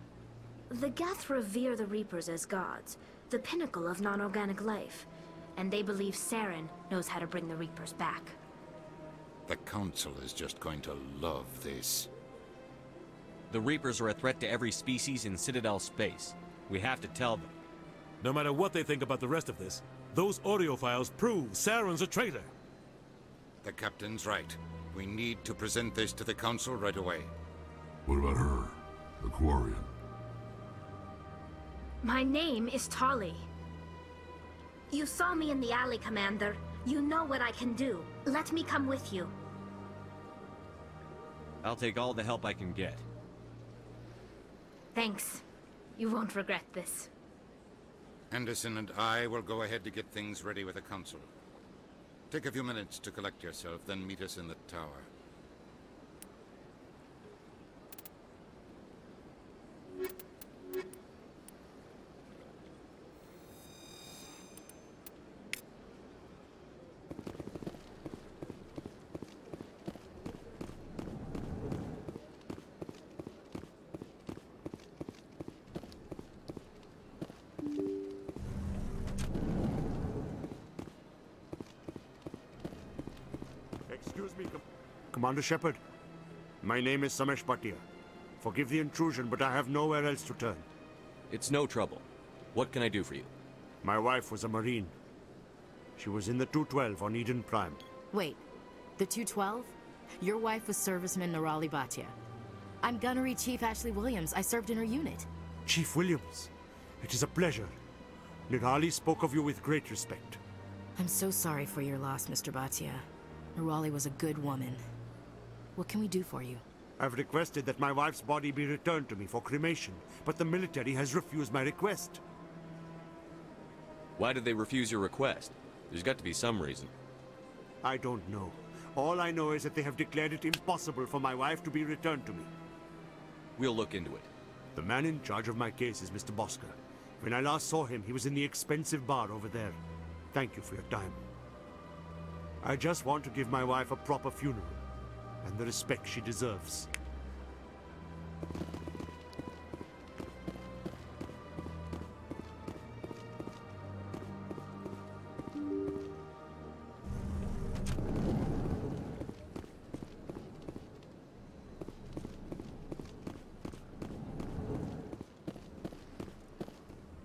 S19: The Geth revere the Reapers as gods, the pinnacle of non-organic life. And they believe Saren knows how to bring the Reapers back.
S5: The Council is just going to love this.
S23: The Reapers are a threat to every species in Citadel space. We have to tell them.
S13: No matter what they think about the rest of this, those audio files prove Saren's a traitor.
S5: The Captain's right. We need to present this to the Council right away.
S10: What about her? The Quarian?
S19: My name is Tali. You saw me in the alley, Commander. You know what I can do. Let me come with you.
S23: I'll take all the help I can get.
S19: Thanks. You won't regret this.
S5: Anderson and I will go ahead to get things ready with the Council. Take a few minutes to collect yourself, then meet us in the tower.
S7: Excuse me, Commander Shepard. My name is Samesh Bhatia. Forgive the intrusion, but I have nowhere else to turn.
S23: It's no trouble. What can I do for you?
S7: My wife was a Marine. She was in the 212 on Eden Prime.
S16: Wait, the 212? Your wife was serviceman Nirali Bhatia. I'm Gunnery Chief Ashley Williams. I served in her unit.
S7: Chief Williams, it is a pleasure. Nirali spoke of you with great respect.
S16: I'm so sorry for your loss, Mr. Bhatia. Nirali was a good woman. What can we do for you?
S7: I've requested that my wife's body be returned to me for cremation, but the military has refused my request.
S23: Why did they refuse your request? There's got to be some reason.
S7: I don't know. All I know is that they have declared it impossible for my wife to be returned to me.
S23: We'll look into it.
S7: The man in charge of my case is Mr. Bosker. When I last saw him, he was in the expensive bar over there. Thank you for your time. I just want to give my wife a proper funeral, and the respect she deserves.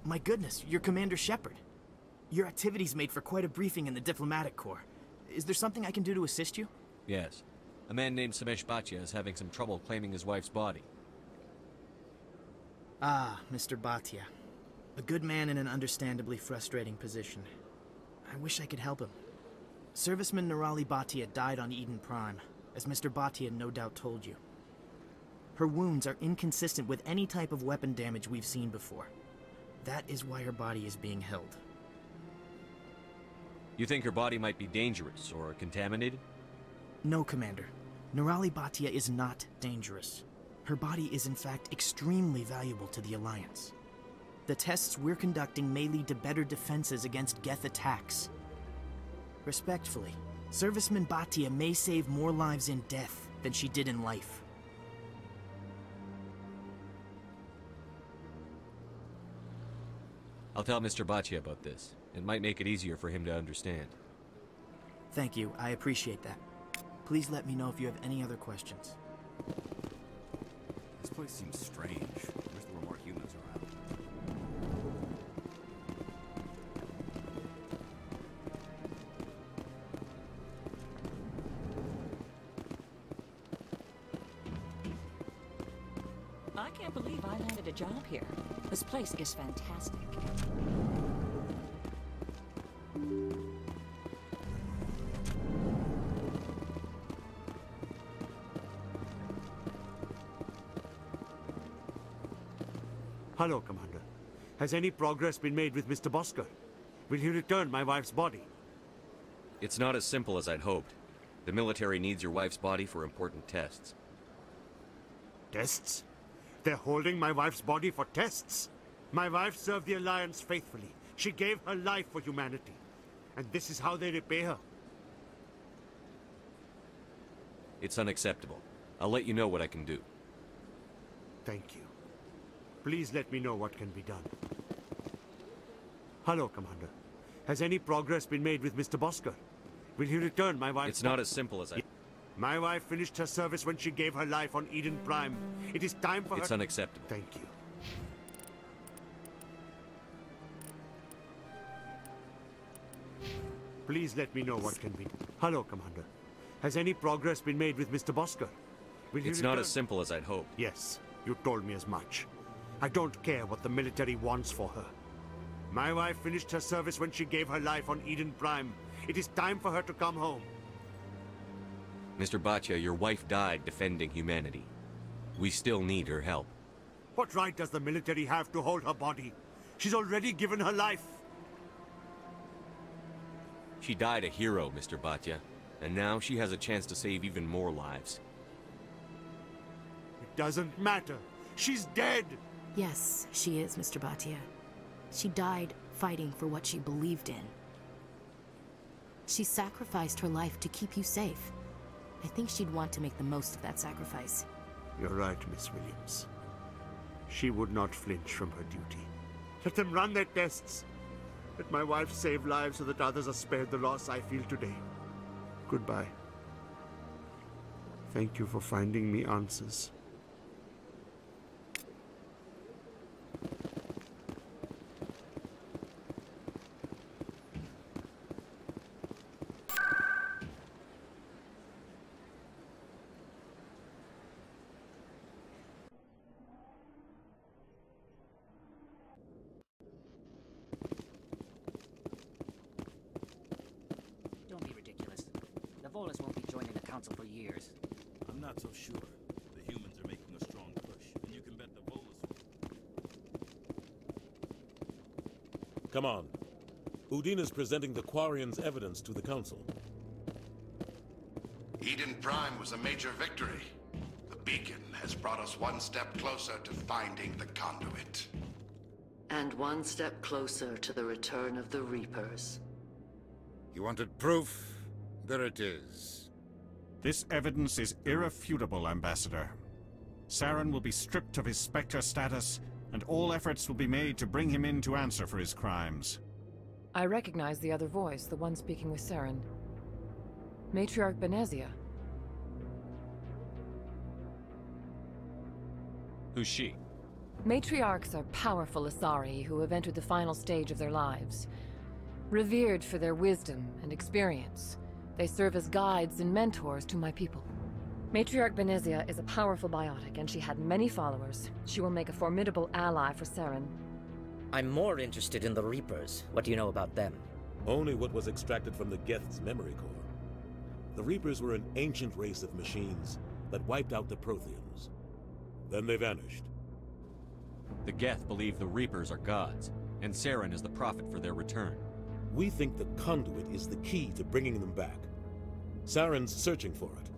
S1: My goodness, you're Commander Shepard. Your activities made for quite a briefing in the Diplomatic Corps. Is there something I can do to assist you?
S23: Yes. A man named Samesh Bhatia is having some trouble claiming his wife's body.
S1: Ah, Mr. Bhatia. A good man in an understandably frustrating position. I wish I could help him. Serviceman Nirali Bhatia died on Eden Prime, as Mr. Bhatia no doubt told you. Her wounds are inconsistent with any type of weapon damage we've seen before. That is why her body is being held.
S23: You think her body might be dangerous or contaminated?
S1: No, Commander. Nirali Bhatia is not dangerous. Her body is in fact extremely valuable to the Alliance. The tests we're conducting may lead to better defenses against Geth attacks. Respectfully, Serviceman Bhatia may save more lives in death than she did in life.
S23: I'll tell Mr. Bhatia about this. It might make it easier for him to understand.
S1: Thank you, I appreciate that. Please let me know if you have any other questions.
S26: This place seems strange. I wish there were more humans around.
S8: I can't believe I landed a job here. This place is fantastic.
S7: Hello, Commander. Has any progress been made with Mr. Bosker? Will he return my wife's body?
S23: It's not as simple as I'd hoped. The military needs your wife's body for important tests.
S7: Tests? They're holding my wife's body for tests? My wife served the Alliance faithfully. She gave her life for humanity. And this is how they repay her.
S23: It's unacceptable. I'll let you know what I can do.
S7: Thank you. Please let me know what can be done. Hello, Commander. Has any progress been made with Mr. Bosker? Will he return my wife's
S23: It's not as simple as I...
S7: My wife finished her service when she gave her life on Eden Prime. It is time for her...
S23: It's unacceptable.
S7: Thank you. Please let me know what can be done. Hello, Commander. Has any progress been made with Mr. Bosker? Will he
S23: It's
S7: return?
S23: not as simple as I'd hoped.
S7: Yes, you told me as much. I don't care what the military wants for her. My wife finished her service when she gave her life on Eden Prime. It is time for her to come home.
S23: Mr. Bhatia, your wife died defending humanity. We still need her help.
S7: What right does the military have to hold her body? She's already given her life.
S23: She died a hero, Mr. Bhatia, and now she has a chance to save even more lives.
S7: It doesn't matter. She's dead.
S16: Yes, she is, Mr. Bhatia. She died fighting for what she believed in. She sacrificed her life to keep you safe. I think she'd want to make the most of that sacrifice.
S7: You're right, Miss Williams. She would not flinch from her duty. Let them run their tests. Let my wife save lives so that others are spared the loss I feel today. Goodbye. Thank you for finding me answers.
S14: Volus won't be joining the Council for years.
S26: I'm not so sure. The humans are making a strong push, and you can bet the Volus will.
S13: Come on. Udina's presenting the Quarians' evidence to the Council.
S17: Eden Prime was a major victory. The beacon has brought us one step closer to finding the conduit.
S20: And one step closer to the return of the Reapers.
S5: You wanted proof? There it is.
S21: This evidence is irrefutable, Ambassador. Saren will be stripped of his Spectre status, and all efforts will be made to bring him in to answer for his crimes.
S4: I recognize the other voice, the one speaking with Saren. Matriarch Benezia.
S23: Who's she?
S4: Matriarchs are powerful Asari who have entered the final stage of their lives. Revered for their wisdom and experience, they serve as guides and mentors to my people. Matriarch Benezia is a powerful biotic, and she had many followers. She will make a formidable ally for Saren.
S22: I'm more interested in the Reapers. What do you know about them?
S13: Only what was extracted from the Geth's memory core. The Reapers were an ancient race of machines that wiped out the Protheans. Then they vanished.
S23: The Geth believe the Reapers are gods, and Saren is the prophet for their return.
S13: We think the conduit is the key to bringing them back. Saren's searching for it.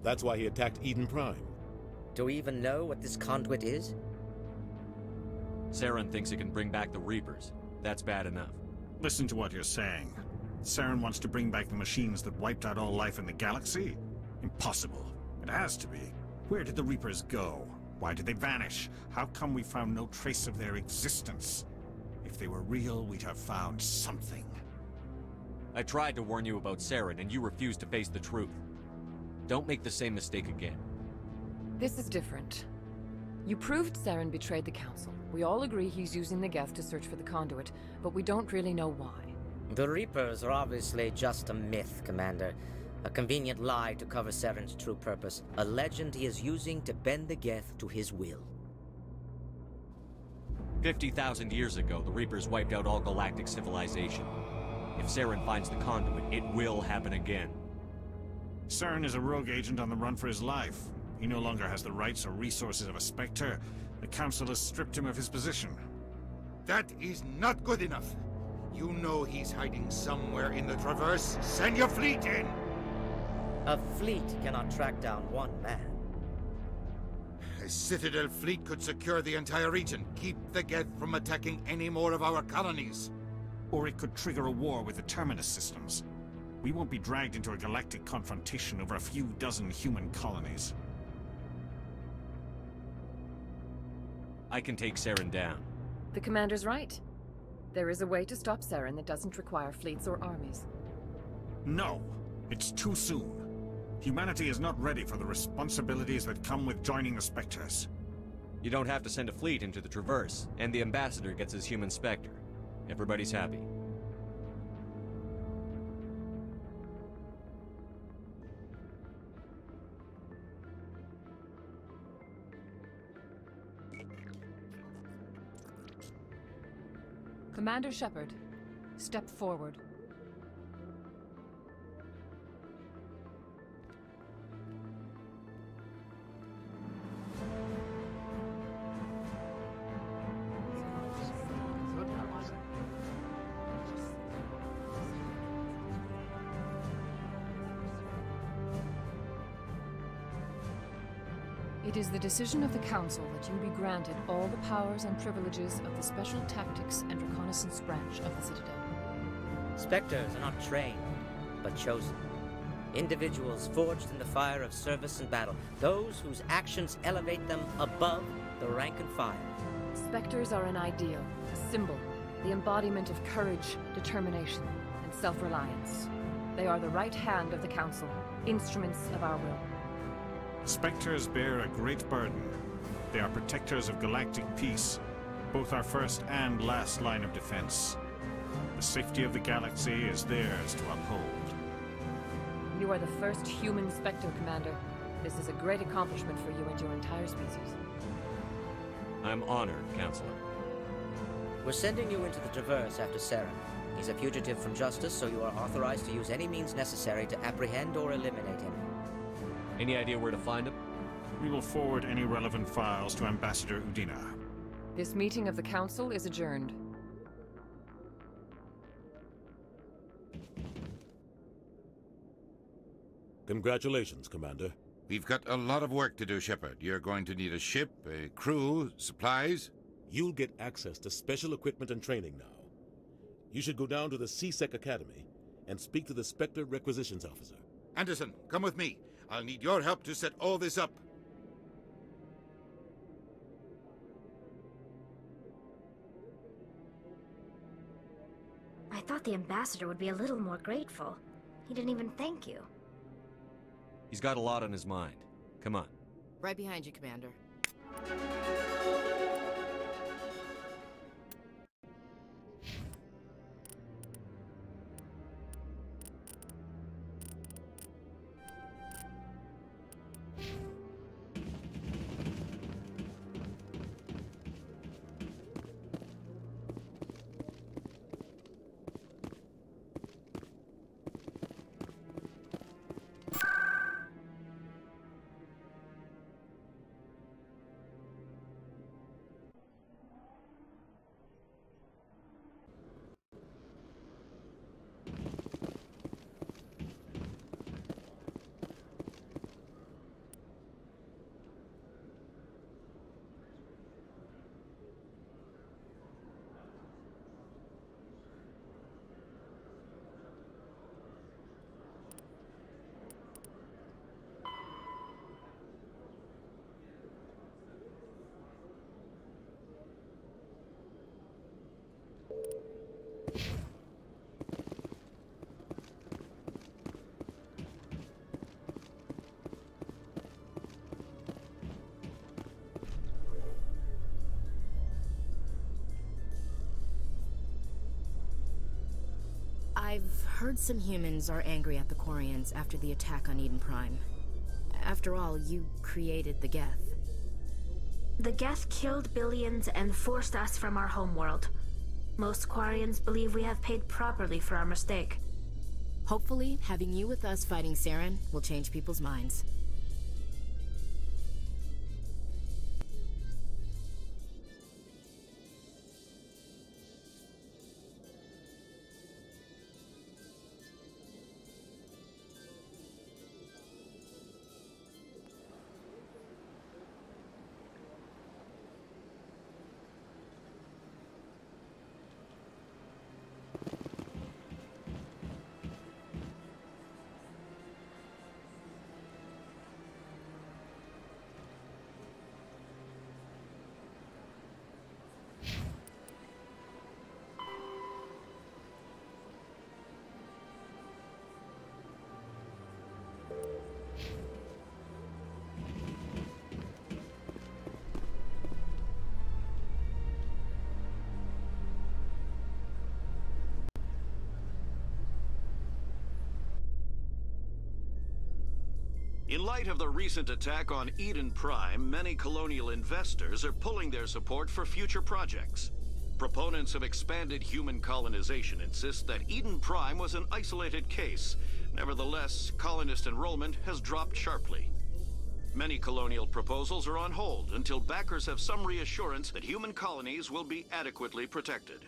S13: That's why he attacked Eden Prime.
S22: Do we even know what this conduit is?
S23: Saren thinks it can bring back the Reapers. That's bad enough.
S21: Listen to what you're saying. Saren wants to bring back the machines that wiped out all life in the galaxy? Impossible. It has to be. Where did the Reapers go? Why did they vanish? How come we found no trace of their existence? If they were real, we'd have found something.
S23: I tried to warn you about Saren, and you refused to face the truth. Don't make the same mistake again.
S4: This is different. You proved Saren betrayed the Council. We all agree he's using the Geth to search for the conduit, but we don't really know why.
S22: The Reapers are obviously just a myth, Commander. A convenient lie to cover Saren's true purpose. A legend he is using to bend the Geth to his will.
S23: 50,000 years ago, the Reapers wiped out all galactic civilization. If Saren finds the conduit, it will happen again.
S21: Saren is a rogue agent on the run for his life. He no longer has the rights or resources of a Spectre. The Council has stripped him of his position.
S5: That is not good enough. You know he's hiding somewhere in the Traverse. Send your fleet in!
S22: A fleet cannot track down one man.
S5: A Citadel fleet could secure the entire region, keep the Geth from attacking any more of our colonies.
S21: Or it could trigger a war with the Terminus systems. We won't be dragged into a galactic confrontation over a few dozen human colonies.
S23: I can take Saren down.
S4: The Commander's right. There is a way to stop Saren that doesn't require fleets or armies.
S21: No! It's too soon. Humanity is not ready for the responsibilities that come with joining the Spectres.
S23: You don't have to send a fleet into the Traverse, and the Ambassador gets his human Spectre. Everybody's happy.
S4: Commander Shepard, step forward. It is the decision of the Council that you be granted all the powers and privileges of the Special Tactics and Reconnaissance branch of the Citadel.
S22: Spectres are not trained, but chosen. Individuals forged in the fire of service and battle. Those whose actions elevate them above the rank and file.
S4: Spectres are an ideal, a symbol, the embodiment of courage, determination, and self-reliance. They are the right hand of the Council, instruments of our will.
S21: Spectres bear a great burden. They are protectors of galactic peace, both our first and last line of defense. The safety of the galaxy is theirs to uphold.
S4: You are the first human Spectre, Commander. This is a great accomplishment for you and your entire species.
S23: I'm honored, Counselor.
S22: We're sending you into the Traverse after Saren. He's a fugitive from justice, so you are authorized to use any means necessary to apprehend or eliminate him.
S23: Any idea where to find him?
S21: We will forward any relevant files to Ambassador Udina.
S4: This meeting of the Council is adjourned.
S13: Congratulations, Commander.
S5: We've got a lot of work to do, Shepard. You're going to need a ship, a crew, supplies.
S13: You'll get access to special equipment and training now. You should go down to the C-Sec Academy and speak to the Spectre Requisitions Officer.
S5: Anderson, come with me. I'll need your help to set all this up.
S19: I thought the ambassador would be a little more grateful. He didn't even thank you.
S23: He's got a lot on his mind. Come on.
S16: Right behind you, Commander. I've heard some humans are angry at the Quarians after the attack on Eden Prime. After all, you created the Geth.
S19: The Geth killed billions and forced us from our homeworld. Most Quarians believe we have paid properly for our mistake.
S16: Hopefully, having you with us fighting Saren will change people's minds.
S3: In light of the recent attack on Eden Prime, many colonial investors are pulling their support for future projects. Proponents of expanded human colonization insist that Eden Prime was an isolated case. Nevertheless, colonist enrollment has dropped sharply. Many colonial proposals are on hold until backers have some reassurance that human colonies will be adequately protected.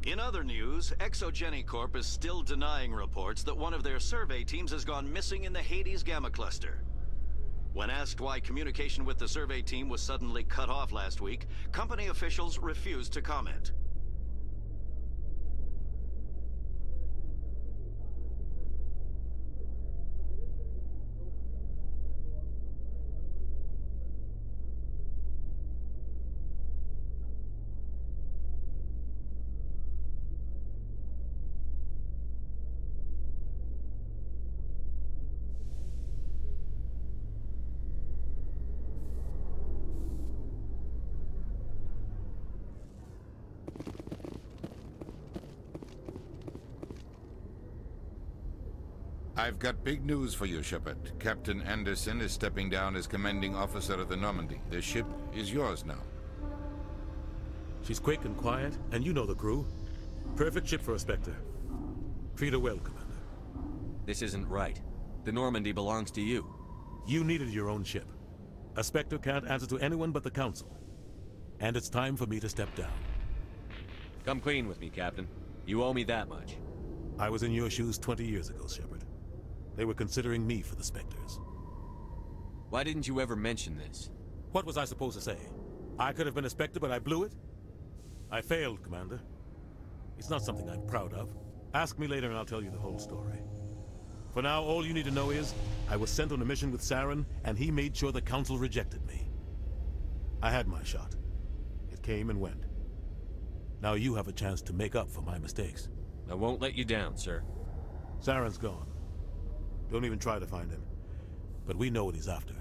S3: In other news, Exogeny Corp is still denying reports that one of their survey teams has gone missing in the Hades Gamma Cluster. When asked why communication with the survey team was suddenly cut off last week, company officials refused to comment.
S5: I've got big news for you, Shepard. Captain Anderson is stepping down as commanding officer of the Normandy. The ship is yours now.
S13: She's quick and quiet, and you know the crew. Perfect ship for a Spectre. Treat her well, Commander.
S23: This isn't right. The Normandy belongs to you.
S13: You needed your own ship. A Spectre can't answer to anyone but the Council. And it's time for me to step down.
S23: Come clean with me, Captain. You owe me that much.
S13: I was in your shoes 20 years ago, Shepard. They were considering me for the Spectres.
S23: Why didn't you ever mention this?
S13: What was I supposed to say? I could have been a Spectre, but I blew it? I failed, Commander. It's not something I'm proud of. Ask me later and I'll tell you the whole story. For now, all you need to know is, I was sent on a mission with Saren, and he made sure the Council rejected me. I had my shot. It came and went. Now you have a chance to make up for my mistakes.
S23: I won't let you down, sir.
S13: Saren's gone. Don't even try to find him. But we know what he's after.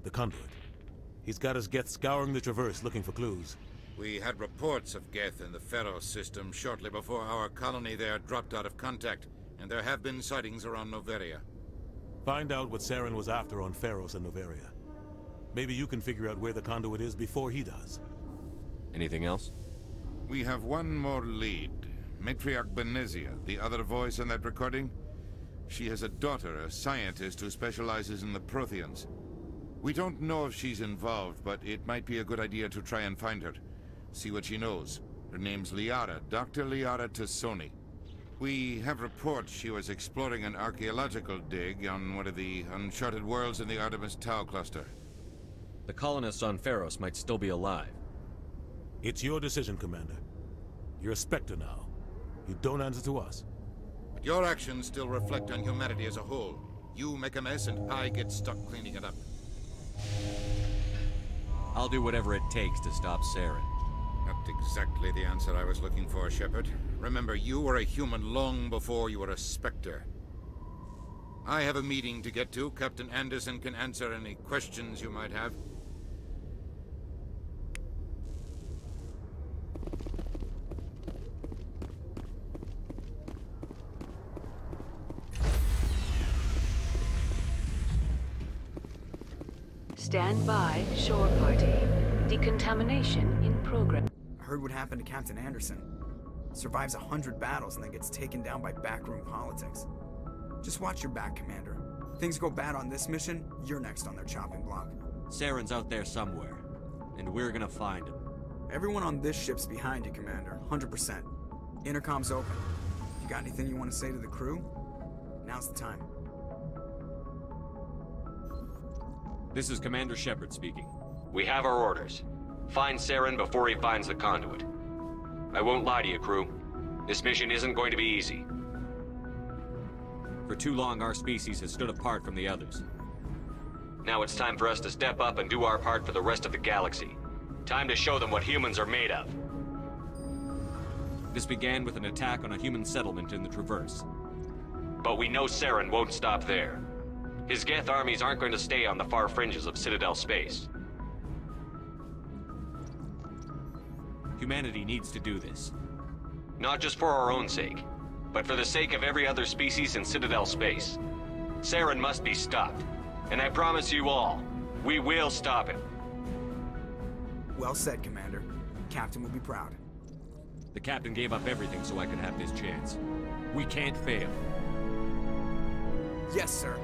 S13: The Conduit. He's got his Geth scouring the Traverse looking for clues.
S5: We had reports of Geth in the Pharaoh system shortly before our colony there dropped out of contact, and there have been sightings around Noveria.
S13: Find out what Saren was after on Pharos and Noveria. Maybe you can figure out where the Conduit is before he does.
S23: Anything else?
S5: We have one more lead. Matriarch Benezia, the other voice in that recording. She has a daughter, a scientist who specializes in the Protheans. We don't know if she's involved, but it might be a good idea to try and find her. See what she knows. Her name's Liara, Dr. Liara Tassoni. We have reports she was exploring an archaeological dig on one of the uncharted worlds in the Artemis Tau cluster.
S23: The colonists on Pharos might still be alive.
S13: It's your decision, Commander. You're a Spectre now. You don't answer to us.
S5: But your actions still reflect on humanity as a whole. You make a mess and I get stuck cleaning it up.
S23: I'll do whatever it takes to stop Saren.
S5: Not exactly the answer I was looking for, Shepard. Remember, you were a human long before you were a Spectre. I have a meeting to get to. Captain Anderson can answer any questions you might have.
S6: Stand by, shore party. Decontamination in progress.
S9: I heard what happened to Captain Anderson. Survives 100 battles and then gets taken down by backroom politics. Just watch your back, Commander. Things go bad on this mission, you're next on their chopping block.
S23: Saren's out there somewhere, and we're gonna find him.
S9: Everyone on this ship's behind you, Commander. 100%. Intercom's open. You got anything you want to say to the crew? Now's the time.
S23: This is Commander Shepard speaking.
S15: We have our orders. Find Saren before he finds the Conduit. I won't lie to you, crew. This mission isn't going to be easy.
S23: For too long, our species has stood apart from the others.
S15: Now it's time for us to step up and do our part for the rest of the galaxy. Time to show them what humans are made of.
S23: This began with an attack on a human settlement in the Traverse.
S15: But we know Saren won't stop there. His Geth armies aren't going to stay on the far fringes of Citadel space.
S23: Humanity needs to do this.
S15: Not just for our own sake, but for the sake of every other species in Citadel space. Saren must be stopped. And I promise you all, we will stop him.
S9: Well said, Commander. Captain will be proud.
S23: The Captain gave up everything so I could have this chance. We can't fail.
S9: Yes, sir.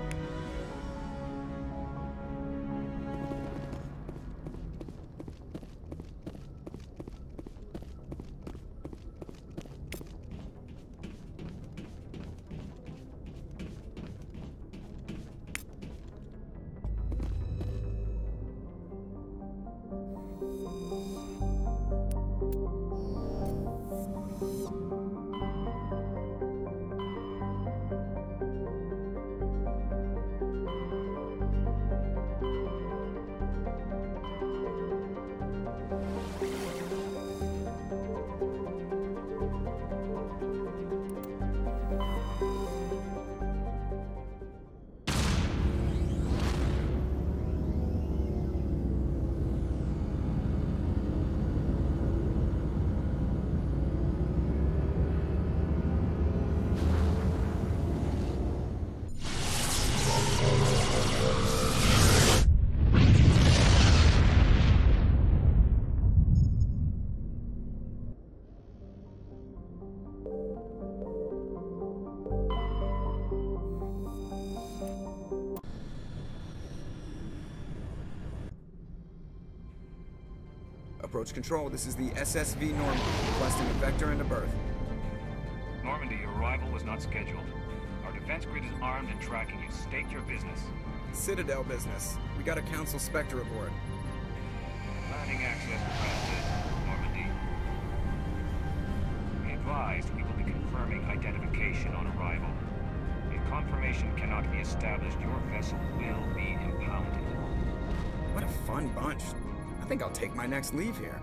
S9: Approach control, this is the SSV Normandy, requesting a vector and a berth.
S2: Normandy, your arrival was not scheduled. Our defense grid is armed and tracking you. State your business.
S9: Citadel business. We got a Council Spectre aboard.
S2: Granting access granted, Normandy. Be advised, we will be confirming identification on arrival. If confirmation cannot be established, your vessel will be impounded.
S9: What a fun bunch. I think I'll take my next leave here.